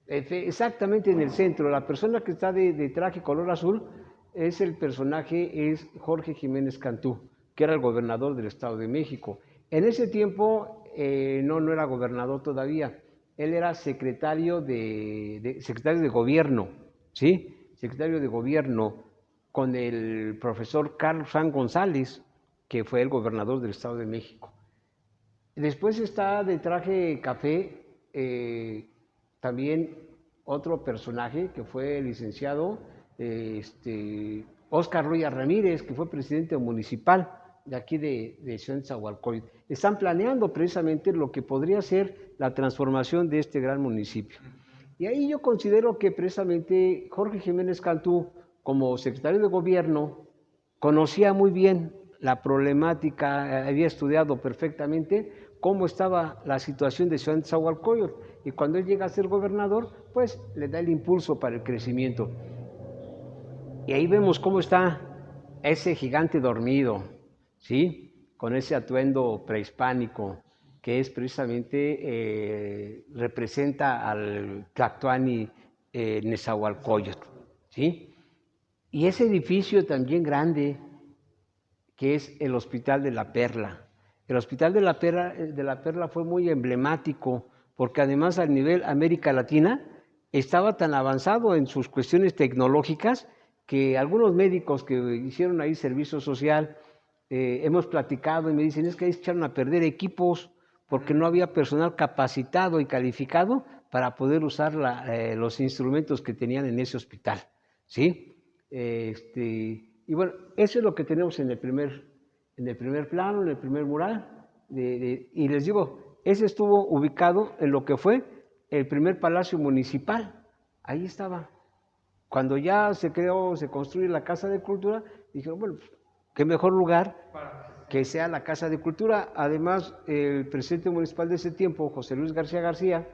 exactamente en el centro, la persona que está de traje color azul, el personaje es Jorge Jiménez Cantú, que era el gobernador del Estado de México. En ese tiempo no era gobernador todavía, él era secretario de gobierno, ¿sí? Secretario de gobierno con el profesor Carlos San González, que fue el gobernador del Estado de México. Después está de traje café también otro personaje que fue el licenciado Óscar Ruya Ramírez, que fue presidente municipal de aquí de Ciudad Nezahualcóyotl. Están planeando precisamente lo que podría ser la transformación de este gran municipio. Y ahí yo considero que precisamente Jorge Jiménez Cantú, como secretario de gobierno, conocía muy bien la problemática, había estudiado perfectamente cómo estaba la situación de Ciudad Nezahualcóyotl, y cuando él llega a ser gobernador, pues le da el impulso para el crecimiento. Y ahí vemos cómo está ese gigante dormido, ¿sí? Con ese atuendo prehispánico, que es precisamente, representa al Tlactuani Nezahualcóyotl, ¿sí? Y ese edificio también grande, que es el Hospital de la Perla. El Hospital de la Perla fue muy emblemático, porque además a nivel América Latina estaba tan avanzado en sus cuestiones tecnológicas que algunos médicos que hicieron ahí servicio social, hemos platicado y me dicen, es que ahí se echaron a perder equipos porque no había personal capacitado y calificado para poder usar los instrumentos que tenían en ese hospital, ¿sí? Y bueno, eso es lo que tenemos en el primer plano, en el primer mural, y les digo, ese estuvo ubicado en lo que fue el primer palacio municipal, ahí estaba. Cuando ya se construye la Casa de Cultura, dijeron, bueno, qué mejor lugar que sea la Casa de Cultura. Además, el presidente municipal de ese tiempo, José Luis García García,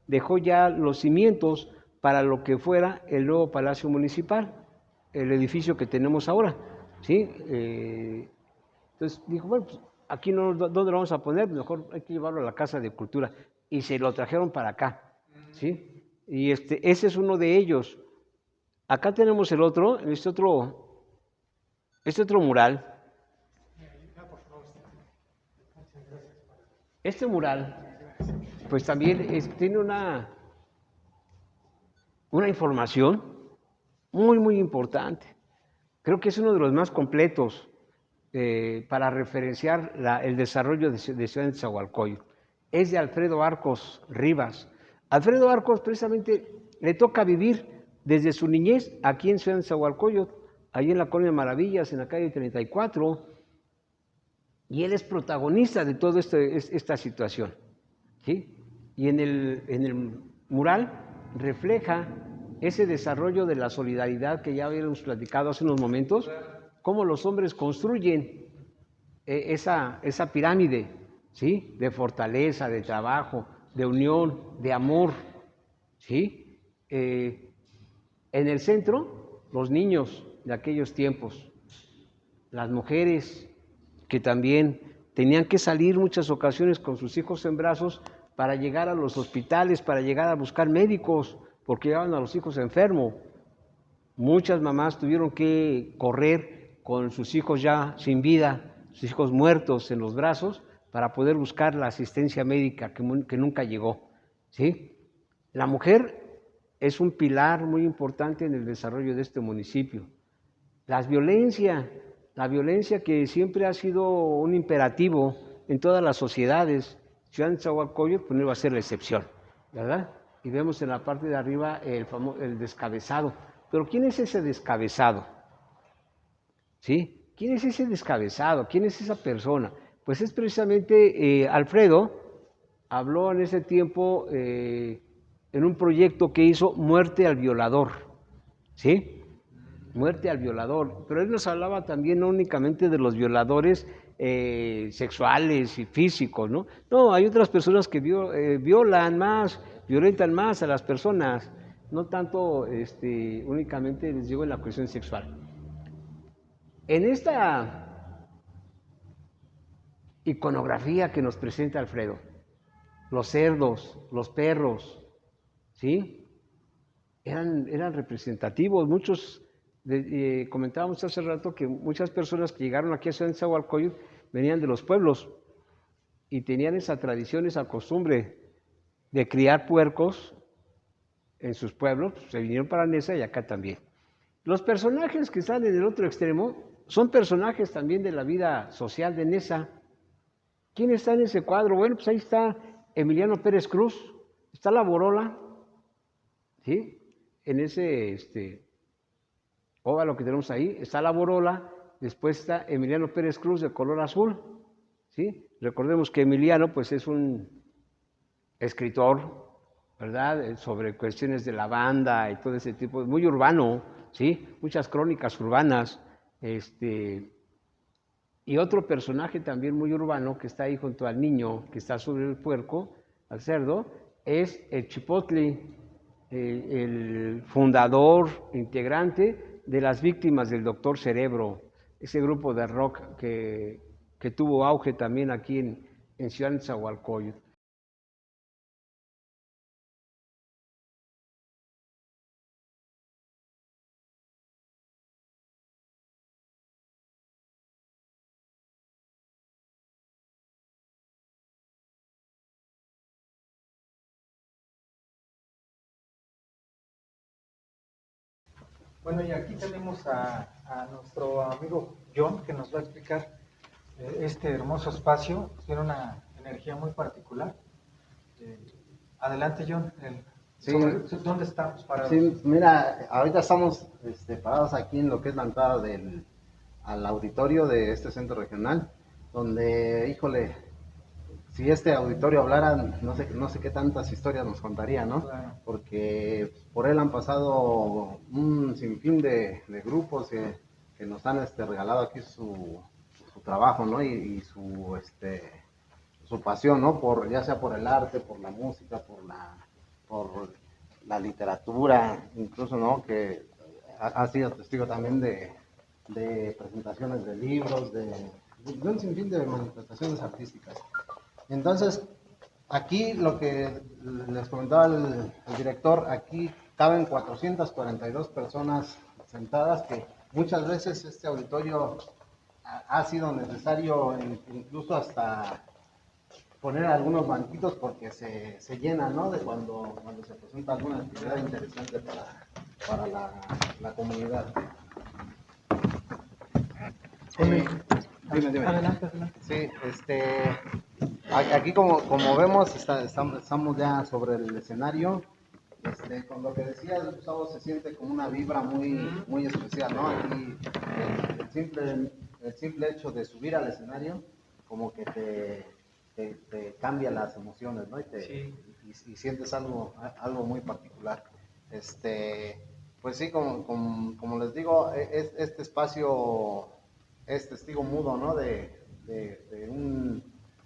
dejó ya los cimientos para lo que fuera el nuevo Palacio Municipal, el edificio que tenemos ahora, ¿sí? Entonces dijo, bueno, pues aquí no, ¿dónde lo vamos a poner? Mejor hay que llevarlo a la Casa de Cultura. Y se lo trajeron para acá, ¿sí? Y ese es uno de ellos. Acá tenemos el otro, este otro mural. Este mural, pues también tiene una información muy, muy importante. Creo que es uno de los más completos para referenciar el desarrollo de Ciudad Nezahualcóyotl. Es de Alfredo Arcos Rivas. Alfredo Arcos precisamente le toca vivir desde su niñez aquí en Ciudad Nezahualcóyotl, ahí en la Colonia Maravillas, en la calle 34, y él es protagonista de toda esta situación, ¿sí? Y en el mural refleja ese desarrollo de la solidaridad que ya habíamos platicado hace unos momentos, cómo los hombres construyen esa pirámide, ¿sí? De fortaleza, de trabajo, de unión, de amor, ¿sí? En el centro, los niños de aquellos tiempos, las mujeres que también tenían que salir muchas ocasiones con sus hijos en brazos para llegar a los hospitales, para llegar a buscar médicos, porque llevaban a los hijos enfermos. Muchas mamás tuvieron que correr con sus hijos ya sin vida, sus hijos muertos en los brazos, para poder buscar la asistencia médica que nunca llegó, ¿sí? La mujer es un pilar muy importante en el desarrollo de este municipio. La violencia que siempre ha sido un imperativo en todas las sociedades, Ciudad de Nezahualcóyotl pues no iba a ser la excepción, ¿verdad? Y vemos en la parte de arriba el descabezado. Pero ¿quién es ese descabezado? ¿Sí? ¿Quién es ese descabezado? ¿Quién es esa persona? Pues es precisamente Alfredo, habló en ese tiempo en un proyecto que hizo Muerte al Violador, ¿sí? Muerte al violador, pero él nos hablaba también no únicamente de los violadores sexuales y físicos, ¿no? No, hay otras personas que violan más, violentan más a las personas, no tanto únicamente les digo en la cuestión sexual. En esta iconografía que nos presenta Alfredo, los cerdos, los perros, ¿sí? Eran representativos, muchos. Comentábamos hace rato que muchas personas que llegaron aquí a Ciudad de Nezahualcóyotl venían de los pueblos y tenían esa tradición, esa costumbre de criar puercos en sus pueblos, se vinieron para Neza y acá también. Los personajes que están en el otro extremo son personajes también de la vida social de Neza. ¿Quién está en ese cuadro? Bueno, pues ahí está Emiliano Pérez Cruz, está la Borola, ¿sí? En ese óvalo que tenemos ahí, está la Borola, después está Emiliano Pérez Cruz de color azul, ¿sí? Recordemos que Emiliano pues es un escritor, ¿verdad? Sobre cuestiones de la banda y todo ese tipo, muy urbano, ¿sí? Muchas crónicas urbanas, y otro personaje también muy urbano que está ahí junto al niño que está sobre el puerco, al cerdo, es el Chipotli, el fundador, integrante de las Víctimas del Doctor Cerebro, ese grupo de rock que tuvo auge también aquí en Ciudad de Nezahualcóyotl. Bueno, y aquí tenemos a nuestro amigo John, que nos va a explicar este hermoso espacio. Tiene una energía muy particular. Adelante, John. Sí. ¿Dónde estamos parados? Sí, mira, ahorita estamos parados aquí en lo que es la entrada al auditorio de este centro regional, donde, híjole, si este auditorio hablara, no sé qué tantas historias nos contaría, ¿no? Claro. Porque por él han pasado un sinfín de grupos que nos han regalado aquí su trabajo, ¿no? Y su pasión, ¿no? Ya sea por el arte, por la música, por la literatura, incluso, ¿no? Que ha sido testigo también de presentaciones de libros, de un sinfín de manifestaciones artísticas. Entonces, aquí lo que les comentaba el director, aquí caben 442 personas sentadas, que muchas veces este auditorio ha sido necesario incluso hasta poner algunos banquitos porque se llena, ¿no? De cuando se presenta alguna actividad interesante para la comunidad. Dime. Adelante. Sí, aquí como vemos estamos ya sobre el escenario. Con lo que decías, Gustavo, se siente como una vibra muy especial, ¿no? Aquí el simple hecho de subir al escenario como que te cambia las emociones, ¿no? Y sientes algo muy particular. Pues sí, como les digo, este espacio es testigo mudo, ¿no? De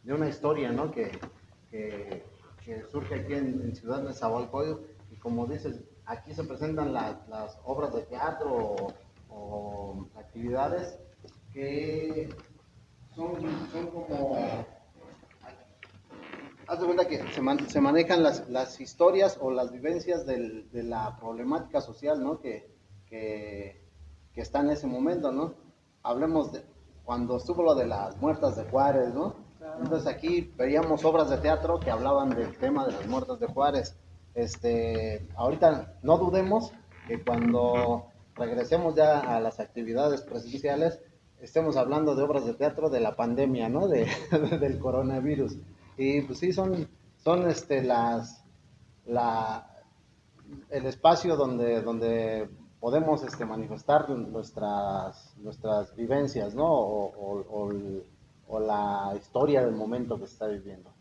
una historia, ¿no? Que surge aquí en Ciudad de Nezahualcóyotl, y como dices, aquí se presentan las obras de teatro o actividades que son como, haz de cuenta que se manejan las historias o las vivencias de la problemática social, ¿no? Que está en ese momento, ¿no? hablemos de cuando estuvo lo de las muertas de Juárez, ¿no? Claro. Entonces aquí veíamos obras de teatro que hablaban del tema de las muertas de Juárez. Ahorita no dudemos que cuando regresemos ya a las actividades presenciales, estemos hablando de obras de teatro de la pandemia, ¿no? Del coronavirus. Y pues sí, la, el espacio donde podemos manifestar nuestras vivencias, ¿no? O la historia del momento que se está viviendo.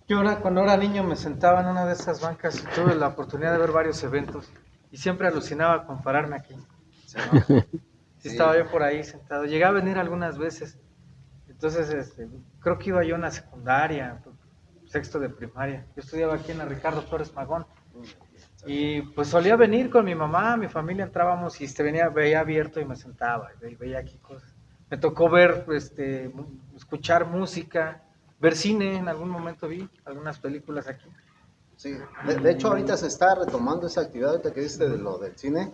Yo cuando era niño me sentaba en una de esas bancas y tuve la oportunidad de ver varios eventos y siempre alucinaba con pararme aquí. ¿Sí, no? Sí, estaba yo por ahí sentado. Llegué a venir algunas veces. Entonces, creo que iba yo en la secundaria, sexto de primaria. Yo estudiaba aquí en la Ricardo Flores Magón. Y pues solía venir con mi mamá, mi familia, entrábamos y veía abierto y me sentaba y veía aquí cosas. Me tocó ver, escuchar música, ver cine, en algún momento vi algunas películas aquí. Sí, de hecho ahorita se está retomando esa actividad, ahorita que dices de lo del cine,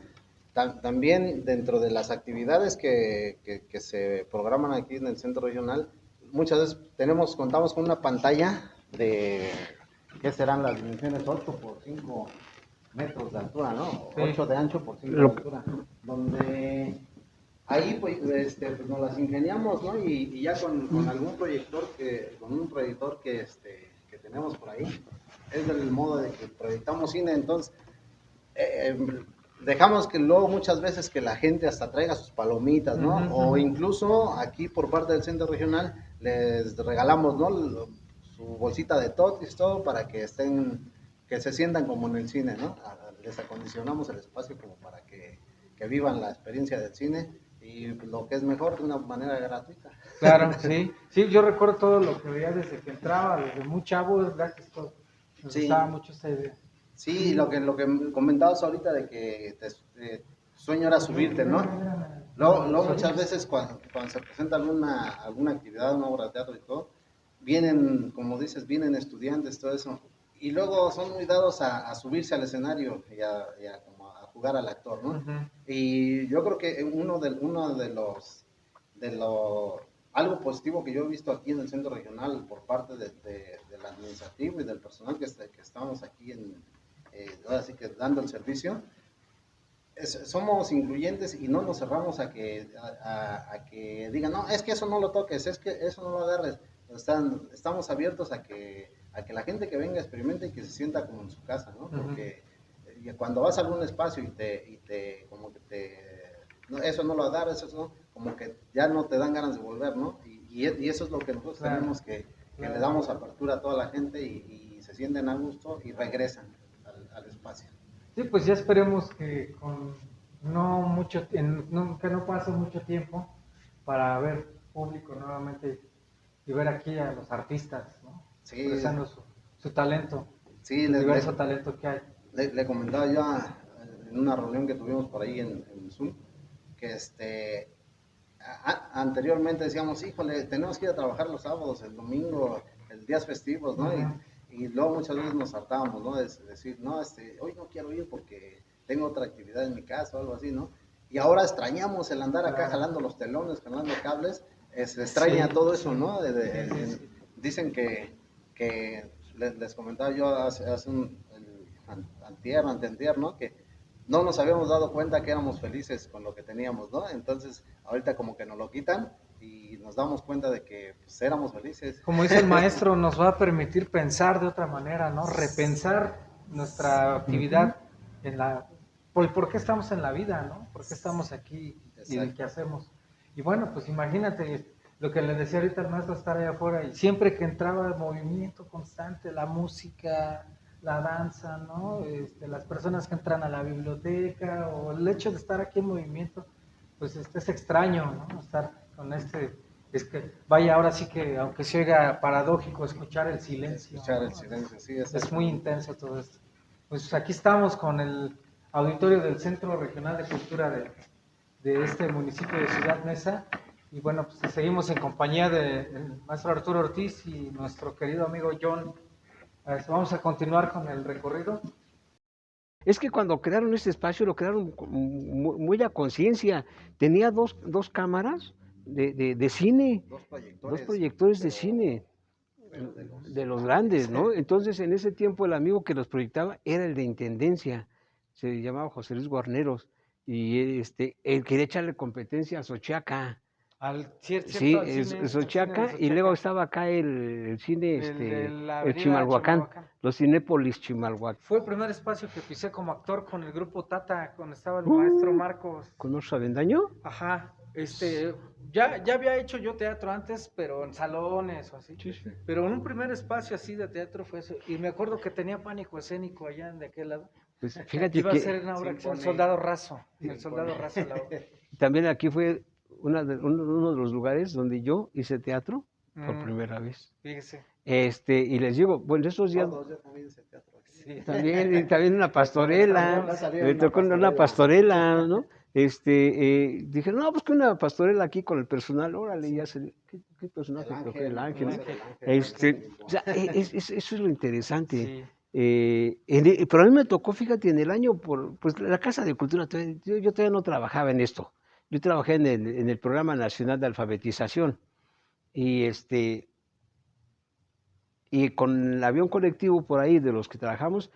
también dentro de las actividades que se programan aquí en el centro regional, muchas veces contamos con una pantalla de, ¿qué serán las dimensiones? 8 por 5 metros de altura, ¿no? Sí. 8 de ancho por 5 de altura, donde ahí pues nos las ingeniamos, ¿no? Y ya con algún proyector con un proyector que tenemos por ahí, es del modo de que proyectamos cine, entonces dejamos que luego muchas veces que la gente hasta traiga sus palomitas, ¿no? O incluso aquí por parte del centro regional les regalamos, ¿no? Su bolsita de totis, todo para que que se sientan como en el cine, ¿no? Les acondicionamos el espacio como para que vivan la experiencia del cine y lo que es mejor de una manera gratuita. Claro, sí. Sí, yo recuerdo todo lo que veía desde que entraba, desde muy chavo, es gratis todo. Me Sí. gustaba mucho esta idea. Sí, lo que comentabas ahorita de que sueño era subirte, ¿no? Luego muchas veces cuando se presenta alguna actividad, una obra de teatro y todo, vienen, como dices, vienen estudiantes, todo eso, y luego son muy dados a subirse al escenario como a jugar al actor, ¿no? Ujú. Y yo creo que uno de los algo positivo que yo he visto aquí en el centro regional por parte del administrativo y del personal que estamos aquí ahora sí que dando el servicio, somos incluyentes y no nos cerramos a que digan, no, es que eso no lo toques, es que eso no lo agarres. Estamos abiertos a que la gente que venga experimente y que se sienta como en su casa, ¿no? Porque cuando vas a algún espacio como que no, eso no lo agarres, eso no, como que ya no te dan ganas de volver, ¿no? Y eso es lo que nosotros tenemos que le damos apertura a toda la gente y se sienten a gusto y regresan al espacio. Sí, pues ya esperemos que que no pase mucho tiempo para ver público nuevamente y ver aquí a los artistas, ¿no? Sí. Expresando su talento, Sí, el diverso talento que hay. Le comentaba yo en una reunión que tuvimos por ahí en Zoom, que anteriormente decíamos, híjole, tenemos que ir a trabajar los sábados, el domingo, el días festivos, ¿no? Ajá. Y luego muchas veces nos hartábamos, ¿no? De decir, no, hoy no quiero ir porque tengo otra actividad en mi casa o algo así, ¿no? Y ahora extrañamos el andar acá jalando los telones, jalando cables, se extraña todo eso, ¿no? Dicen que les comentaba yo hace antier, ¿no? Que no nos habíamos dado cuenta que éramos felices con lo que teníamos, ¿no? Entonces, ahorita como que nos lo quitan y nos damos cuenta de que pues, éramos felices. Como dice el maestro, nos va a permitir pensar de otra manera, ¿no? Repensar nuestra actividad por qué estamos en la vida, ¿no? ¿Por qué estamos aquí y de qué hacemos? Y bueno, pues imagínate lo que le decía ahorita al maestro, estar allá afuera y siempre que entraba el movimiento constante, la música, la danza, ¿no? Las personas que entran a la biblioteca o el hecho de estar aquí en movimiento, pues es extraño, ¿no? Estar con es que vaya, ahora sí que, aunque se oiga paradójico, escuchar el silencio. Escuchar ¿no? el silencio, sí, Es muy intenso todo esto. Pues aquí estamos con el auditorio del Centro Regional de Cultura de este municipio de Ciudad Neza. Y bueno, pues seguimos en compañía del maestro Arturo Ortiz y nuestro querido amigo John. Vamos a continuar con el recorrido. Es que cuando crearon este espacio lo crearon muy a conciencia. Tenía dos cámaras de cine, dos proyectores de pero, cine, pero de los grandes, ¿no? Entonces en ese tiempo el amigo que los proyectaba era el de Intendencia, se llamaba José Luis Guarneros, y él quería echarle competencia a Xochiaca. Sí, Al cine, al cine de Xochiaca, y luego Xochiaca, estaba acá el cine, el de la el avenida Chimalhuacán, Chimalhuacán. los Cinépolis Chimalhuacán. Fue el primer espacio que pisé como actor con el grupo Tata, cuando estaba el maestro Marcos. ¿Con Marcos Avendaño? Ajá, ya había hecho yo teatro antes, pero en salones o así. Sí, sí. Pero en un primer espacio así de teatro fue eso. Y me acuerdo que tenía pánico escénico allá de aquel lado. Pues fíjate Iba a que ser una obra que se llama impone. Soldado Raso. El Impone. Soldado Raso la obra. también aquí fue uno de los lugares donde yo hice teatro por Mm. primera vez. Fíjese. Y les digo, bueno, esos días Todos, yo también hice teatro aquí. Sí. también una pastorela, Va a salir me una tocó una pastorela. pastorela, ¿no? Dije, no, pues que una pastorela aquí con el personal, órale, ya se, ¿qué personaje El escogió? El ángel, puede ¿no? ser el ángel, O sea, eso es lo interesante. Sí. Pero a mí me tocó, fíjate, en el año, pues la Casa de Cultura, yo todavía no trabajaba en esto. Yo trabajé en el Programa Nacional de Alfabetización. Y y con el avión colectivo por ahí de los que trabajamos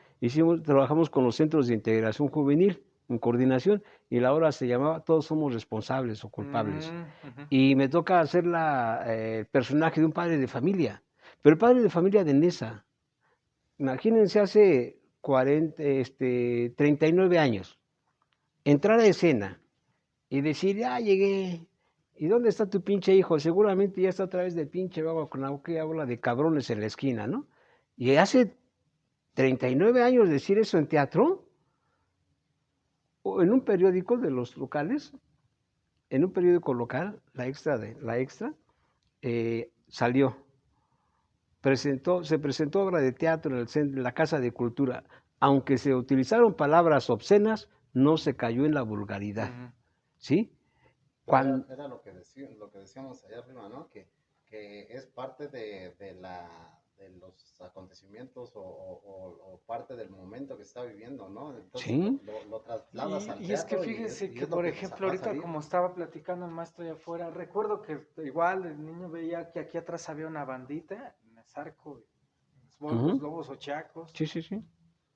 con los centros de integración juvenil en coordinación, y la obra se llamaba Todos somos responsables o culpables. Ujú. Y me toca hacer el personaje de un padre de familia, pero el padre de familia de Nesa. Imagínense hace 39 años, entrar a escena y decir, ya llegué, ¿y dónde está tu pinche hijo? Seguramente ya está otra vez de pinche vago con la bola de cabrones en la esquina, ¿no? Y hace 39 años decir eso en teatro, o en un periódico de los locales, en un periódico local, La Extra, salió. Se presentó obra de teatro en la Casa de Cultura. Aunque se utilizaron palabras obscenas, no se cayó en la vulgaridad. Ujú. ¿Sí? Era lo que decíamos allá arriba, ¿no? Que es parte de los acontecimientos o parte del momento que está viviendo, ¿no? Entonces Sí. lo trasladas al Y es que teatro fíjese y que, es lo por que ejemplo, va a ahorita salir. como estaba platicando el maestro allá afuera, recuerdo que igual el niño veía que aquí atrás había una bandita, en el Zarco, los lobos ochacos. Sí, sí, sí.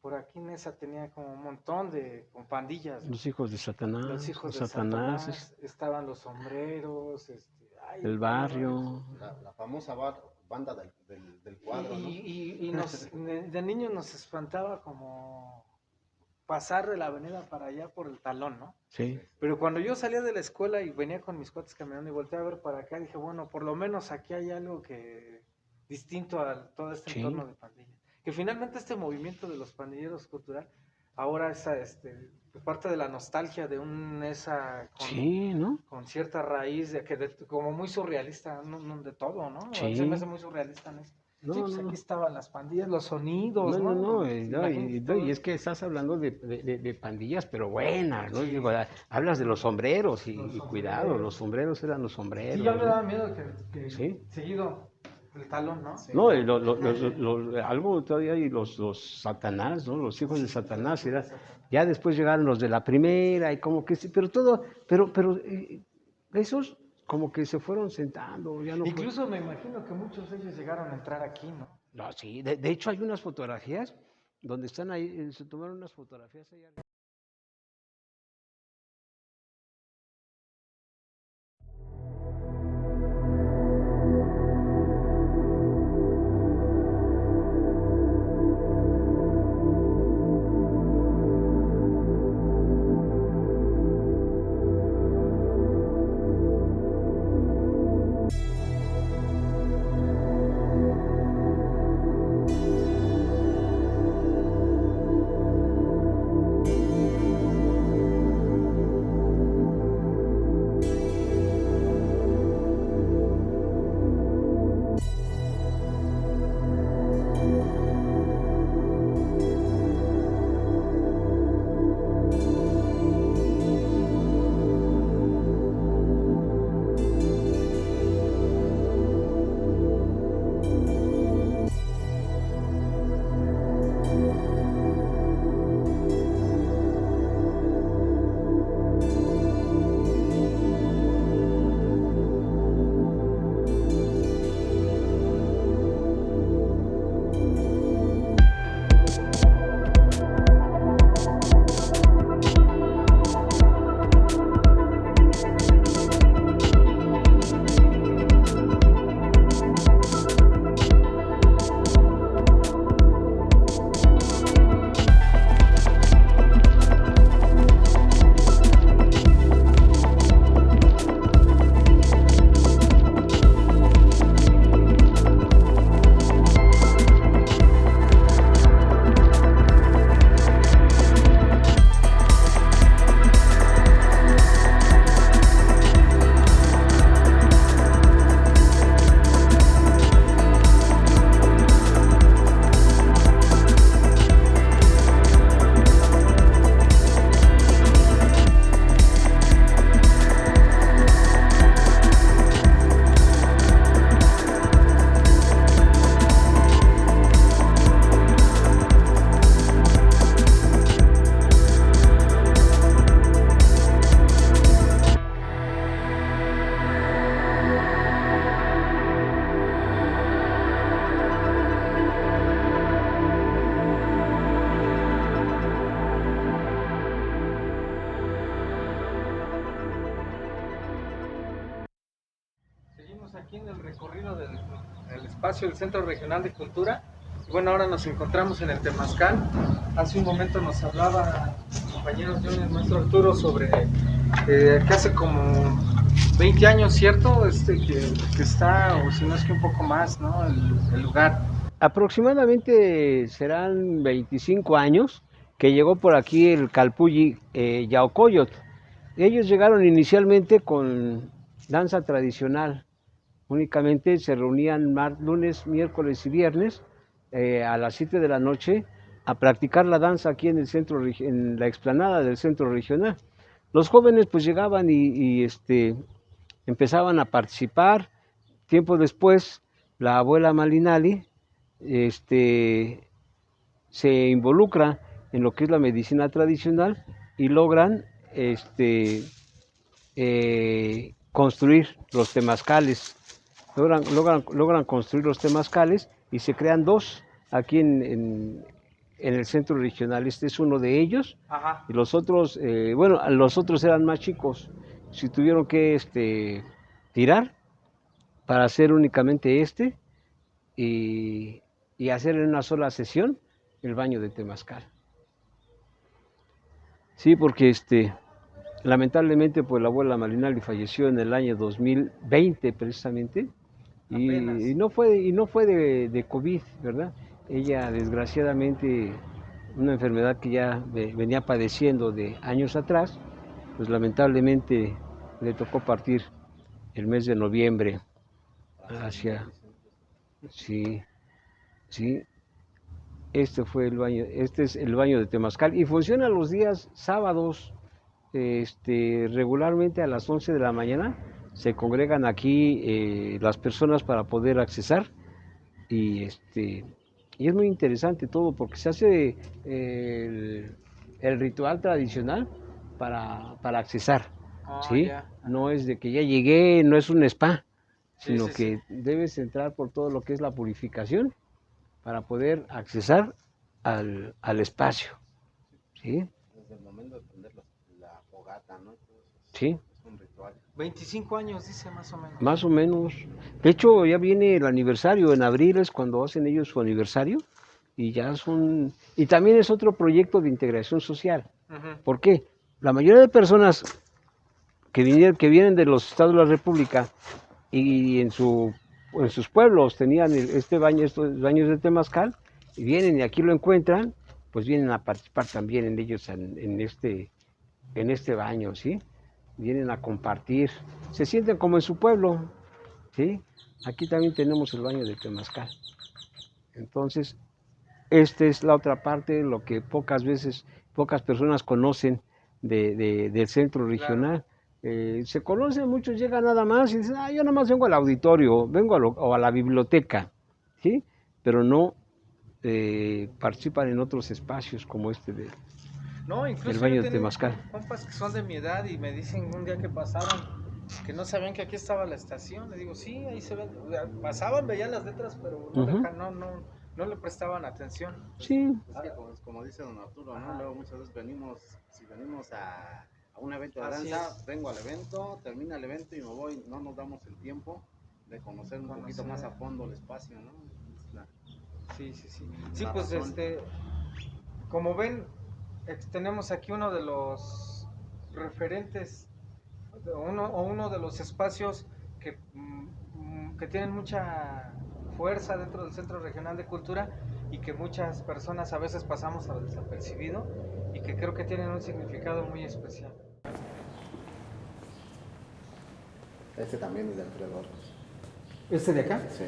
Por aquí en esa tenía como un montón con pandillas. Los hijos de Satanás. Los hijos de Satanás. Satanás, estaban los sombreros, El barrio. La famosa banda del cuadro, ¿no? Y de niños nos espantaba como pasar de la avenida para allá por el talón, ¿no? Sí. Pero cuando yo salía de la escuela y venía con mis cuates caminando y volteé a ver para acá, dije, bueno, por lo menos aquí hay algo que distinto a todo este Sí. entorno de pandillas. Que finalmente este movimiento de los pandilleros cultural ahora es parte de la nostalgia de esa Sí, ¿no? con cierta raíz como muy surrealista, de todo, ¿no? A mí Sí. se me hace muy surrealista en eso. No, Sí, pues no, aquí no. estaban las pandillas, los sonidos, No, ¿no? y todo. es que estás hablando de pandillas, pero buenas, ¿no? Sí. Digo, hablas de los sombreros y Los cuidado, sombreros. los sombreros eran los sombreros. Sí, ya me ¿no? daba miedo que Sí. seguido el talón, ¿no? Sí. No, y algo todavía, y los Satanás, ¿no? Los hijos de Satanás, ya después llegaron los de la primera, y como que sí, pero esos como que se fueron sentando, ya no fue- Incluso me imagino que muchos de ellos llegaron a entrar aquí, ¿no? No, sí, de hecho hay unas fotografías donde están ahí, se tomaron unas fotografías allá arriba. recorrido del espacio del Centro Regional de Cultura. Y bueno, ahora nos encontramos en el Temazcal. Hace un momento nos hablaba el compañero John, el maestro Arturo, sobre que hace como 20 años, ¿cierto? Que está, o si no es que un poco más, ¿no? El lugar. Aproximadamente serán 25 años que llegó por aquí el Calpulli Yaocoyot. Ellos llegaron inicialmente con danza tradicional. Únicamente se reunían lunes, miércoles y viernes a las 7 de la noche a practicar la danza aquí en el centro, en la explanada del centro regional. Los jóvenes pues llegaban y empezaban a participar. Tiempo después, la abuela Malinali se involucra en lo que es la medicina tradicional y logran construir los temazcales. Logran construir los temazcales y se crean dos aquí en el centro regional. Este es uno de ellos. Ajá. Y los otros, los otros eran más chicos. Si tuvieron que tirar para hacer únicamente y hacer en una sola sesión el baño de temazcal. Sí, porque lamentablemente pues la abuela Malinali falleció en el año 2020 precisamente y no fue de COVID, ¿verdad? Ella desgraciadamente, una enfermedad que ya venía padeciendo de años atrás, pues lamentablemente le tocó partir el mes de noviembre sí, este es el baño de temazcal y funciona los días sábados. Regularmente a las 11 de la mañana se congregan aquí las personas para poder accesar y es muy interesante todo porque se hace el ritual tradicional para accesar, ¿sí? No es de que ya llegué, no es un spa, sino que debes entrar por todo lo que es la purificación para poder accesar al espacio, ¿sí? Desde el momento de prender la fogata, ¿no? Sí. Es un ritual. 25 años, dice, más o menos. Más o menos. De hecho, ya viene el aniversario, en abril es cuando hacen ellos su aniversario, y ya son... Y también es otro proyecto de integración social. Uh-huh. ¿Por qué? La mayoría de personas que vienen de los estados de la República y en sus pueblos tenían estos baños de temazcal, y vienen y aquí lo encuentran, pues vienen a participar también en ellos en este baño, ¿sí? Vienen a compartir, se sienten como en su pueblo, ¿sí? Aquí también tenemos el baño de temazcal. Entonces, esta es la otra parte, lo que pocas personas conocen del centro regional. Claro. Se conocen, muchos llegan nada más y dicen, yo nada más vengo al auditorio, vengo o a la biblioteca, ¿sí? Pero no participan en otros espacios como no, incluso el baño de temazcal. Compas que son de mi edad y me dicen un día que pasaron que no sabían que aquí estaba la estación. Le digo, sí, ahí se ven. Pasaban, veían las letras, pero no le prestaban atención. Sí. Es que como dice don Arturo, ¿no? Luego muchas veces si venimos a un evento de danza, vengo al evento, termina el evento y me voy, no nos damos el tiempo de conocer un poquito más a fondo el espacio, ¿no? Sí, pues como ven, tenemos aquí uno de los referentes, uno de los espacios que tienen mucha fuerza dentro del Centro Regional de Cultura y que muchas personas a veces pasamos a lo desapercibido y que creo que tienen un significado muy especial. Este también es de alrededor. ¿Este de acá? Sí.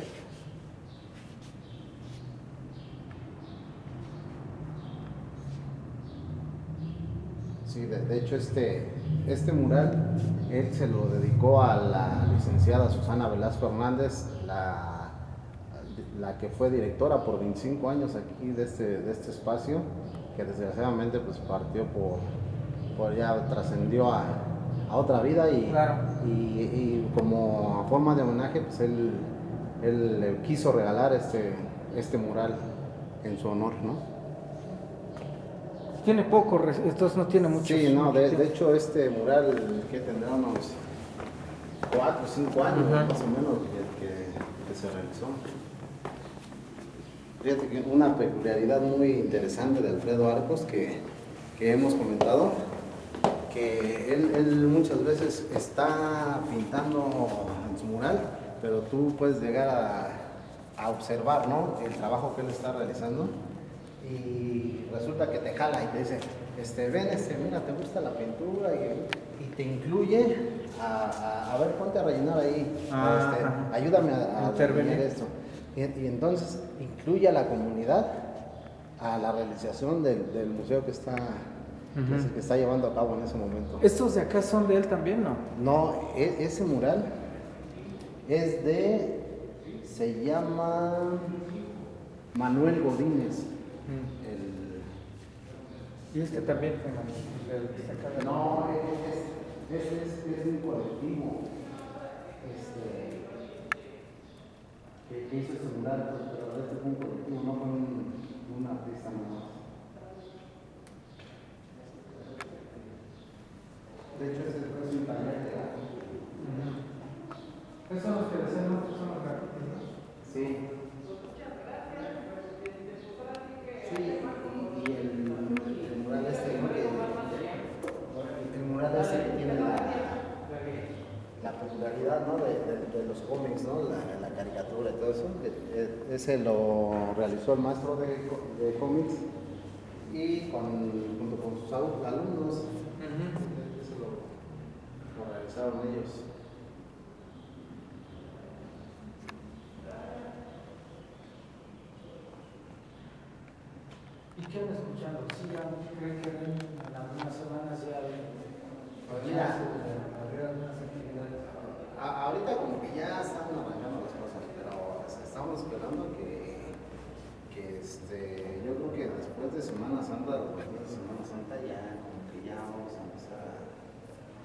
Sí, de hecho este mural él se lo dedicó a la licenciada Susana Velasco Hernández, la que fue directora por 25 años aquí de este espacio, que desgraciadamente pues partió por ya trascendió a otra vida y como forma de homenaje pues él quiso regalar este mural en su honor, ¿no? Tiene poco, entonces no tiene mucho. Sí, no, de hecho este mural que tendrá unos 4 o 5 años más o menos que que se realizó. Fíjate que una peculiaridad muy interesante de Alfredo Arcos que hemos comentado, que él muchas veces está pintando en su mural, pero tú puedes llegar a observar, ¿no?, el trabajo que él está realizando, y resulta que te jala y te dice, ven, mira, ¿te gusta la pintura? Y te incluye a ver, ponte a rellenar ahí, ayúdame a intervenir esto. Y entonces incluye a la comunidad a la realización del museo que está, que está llevando a cabo en ese momento. ¿Estos de acá son de él también, no? No, ese mural es se llama Manuel Godínez. Y este también fue el que está acá. No, es un colectivo que hizo ese mural, pero este fue un colectivo, no fue un artista nomás. De hecho, ese fue un taller de arte. ¿Esos son los que decían otros son los grafitis, no? Sí. Sí, y el mural el mural que tiene la popularidad, ¿no?, de los cómics, ¿no?, la caricatura y todo eso, ese lo realizó el maestro de cómics y junto con sus alumnos, eso lo realizaron ellos. ¿Y qué han escuchado? ¿Sí creen que en algunas semanas ya Mira, haber algunas actividades? ahorita como que ya están arrancando las cosas, pero estamos esperando yo creo que después de Semana Santa, después de Semana Santa ya como que ya vamos a empezar.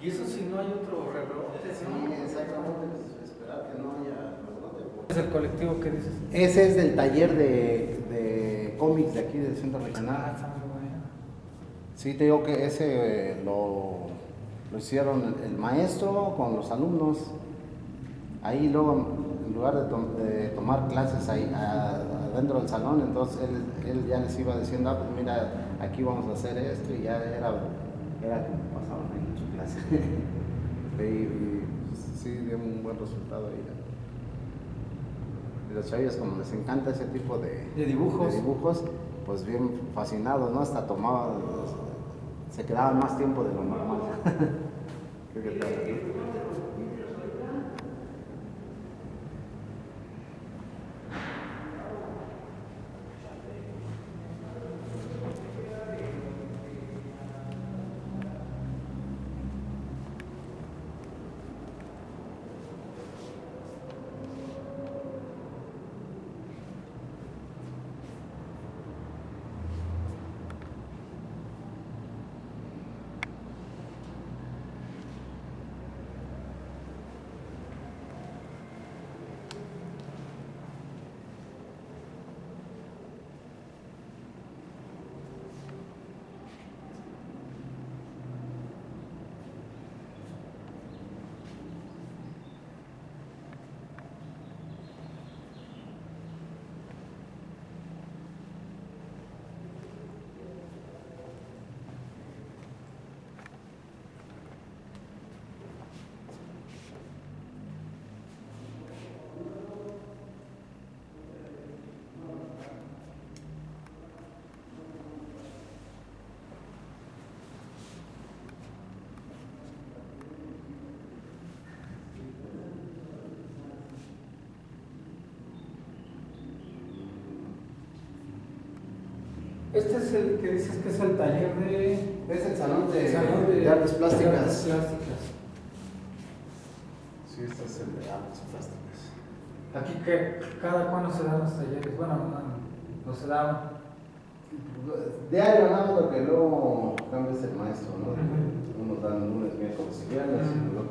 Y eso si no hay otro rebrote, ¿no? Sí, exactamente, pues, esperar que no haya rebrote. ¿Es el colectivo que dices? Ese es del taller de cómics de aquí del Centro Regional. Está muy bueno. Sí, te digo que ese lo hicieron el maestro con los alumnos. Ahí luego, en lugar de tomar clases ahí adentro del salón, entonces él ya les iba diciendo, pues mira, aquí vamos a hacer esto, y ya era como pasaban ahí en su clase. y sí, dio un buen resultado ahí. Y los chavos, como les encanta ese tipo de dibujos, pues bien fascinados, ¿no? Hasta se quedaban más tiempo de lo normal. Creo que tal. Este es el que dices que es el taller de... Es el salón de artes plásticas. De artes plásticas. Sí, este es el de artes plásticas. Aquí que cada cuándo se dan los talleres, bueno, no se daban. Diario, nada más lo que luego cambias el maestro, ¿no? Unos dan lunes, miércoles y viernes, y luego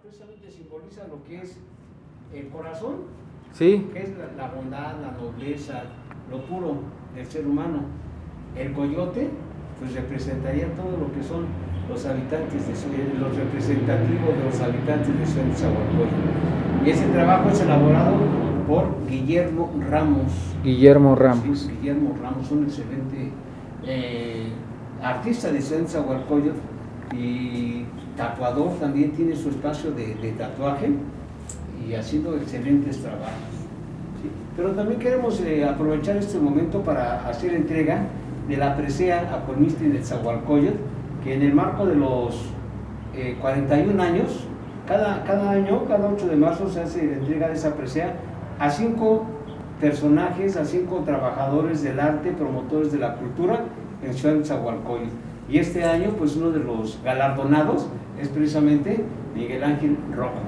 precisamente simboliza lo que es el corazón, Sí, que es la bondad, la nobleza, lo puro del ser humano. El coyote, pues representaría todo lo que son los habitantes, los representativos de los habitantes de Ciudad Nezahualcóyotl. Y ese trabajo es elaborado por Guillermo Ramos. Guillermo Ramos. Sí, Guillermo Ramos, un excelente artista de Ciudad Nezahualcóyotl y tatuador, también tiene su espacio de tatuaje y haciendo excelentes trabajos. ¿Sí? Pero también queremos aprovechar este momento para hacer entrega de la presea Acolmistli de Nezahualcóyotl, que en el marco de los 41 años, cada año, cada 8 de marzo se hace la entrega de esa presea a 5 personajes, a 5 trabajadores del arte, promotores de la cultura en Ciudad Nezahualcóyotl. Y este año, pues uno de los galardonados es precisamente Miguel Ángel Rojo.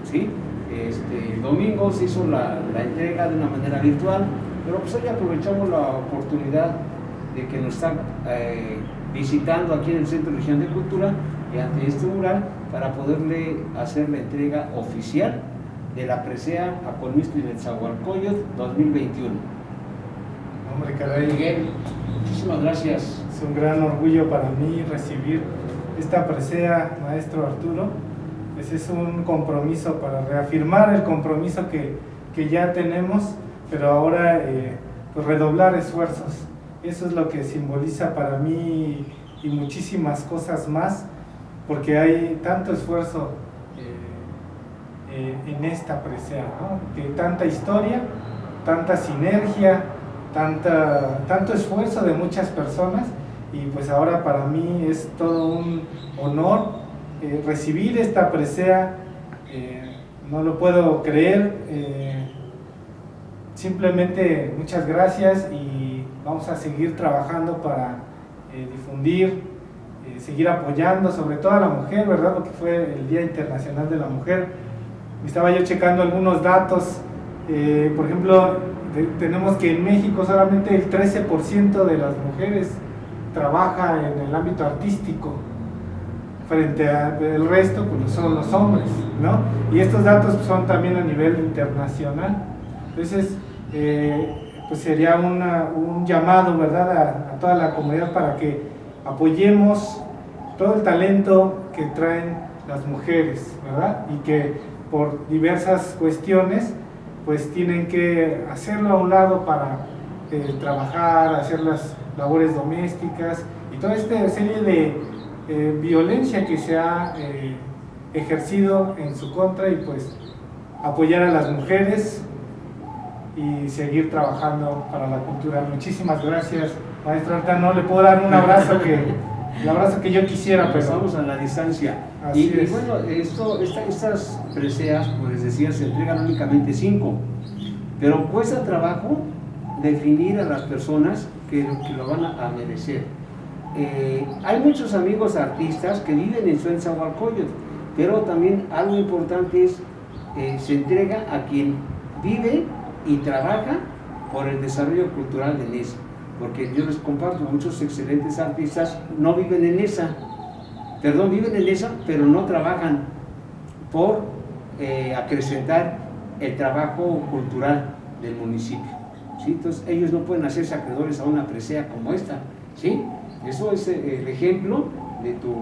¿Sí? El domingo se hizo la entrega de una manera virtual, pero pues hoy aprovechamos la oportunidad de que nos están visitando aquí en el Centro Regional de Cultura y ante este mural para poderle hacer la entrega oficial de la presea Acolmistli de Nezahualcóyotl 2021. Hombre, caray, Miguel, muchísimas gracias. es un gran orgullo para mí recibir esta presea, maestro Arturo. Pues es un compromiso para reafirmar el compromiso que ya tenemos, pero ahora pues redoblar esfuerzos. Eso es lo que simboliza para mí y muchísimas cosas más, porque hay tanto esfuerzo en esta presea, ¿no? Que tanta historia, tanta sinergia, tanto esfuerzo de muchas personas, y pues ahora para mí es todo un honor recibir esta presea. No lo puedo creer, simplemente muchas gracias y vamos a seguir trabajando para difundir, seguir apoyando sobre todo a la mujer, ¿verdad? Porque fue el Día Internacional de la Mujer. Estaba yo checando algunos datos, por ejemplo, tenemos que en México solamente el 13% de las mujeres trabaja en el ámbito artístico, frente al resto pues son los hombres, ¿no? Y estos datos son también a nivel internacional. Entonces, pues sería un llamado, ¿verdad?, a toda la comunidad para que apoyemos todo el talento que traen las mujeres, ¿verdad? Y que por diversas cuestiones pues tienen que hacerlo a un lado para trabajar, hacer las labores domésticas y toda esta serie de violencia que se ha ejercido en su contra, y pues apoyar a las mujeres y seguir trabajando para la cultura. Muchísimas gracias, maestro. Ahorita no le puedo dar un abrazo el abrazo que yo quisiera, pero estamos a la distancia. Así Y es. bueno, estas preseas, pues les decía, se entregan únicamente 5, pero cuesta trabajo definir a las personas que lo van a merecer. Hay muchos amigos artistas que viven en Ciudad Nezahualcóyotl, pero también algo importante es se entrega a quien vive y trabaja por el desarrollo cultural de Neza, porque yo les comparto, muchos excelentes artistas no viven en Neza, viven en Neza, pero no trabajan por acrecentar el trabajo cultural del municipio, ¿sí? Entonces ellos no pueden hacerse acreedores a una presea como esta, ¿sí? Eso es el ejemplo de tu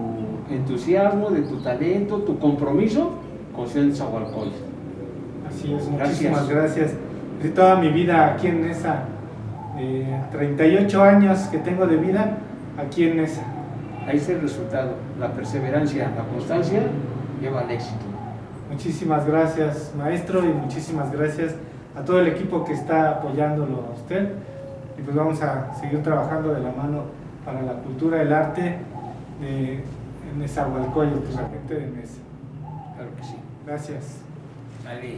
entusiasmo, de tu talento, tu compromiso con Ciudad Nezahualcóyotl. Así es, muchísimas gracias. De toda mi vida aquí en Neza, 38 años que tengo de vida aquí en Neza. Ahí está el resultado, la perseverancia, la constancia lleva al éxito. Muchísimas gracias, maestro, y muchísimas gracias a todo el equipo que está apoyándolo a usted. Y pues vamos a seguir trabajando de la mano para la cultura, el arte en Nezahualcóyotl, la gente de Neza. Claro que sí. Gracias. Dale.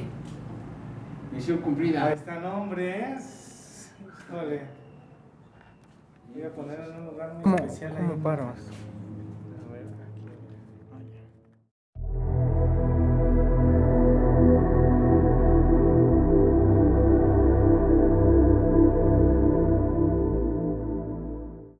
Misión cumplida. Ahí está, nombres. Híjole. Voy a poner en un lugar muy especial ahí. ¿Cómo paras?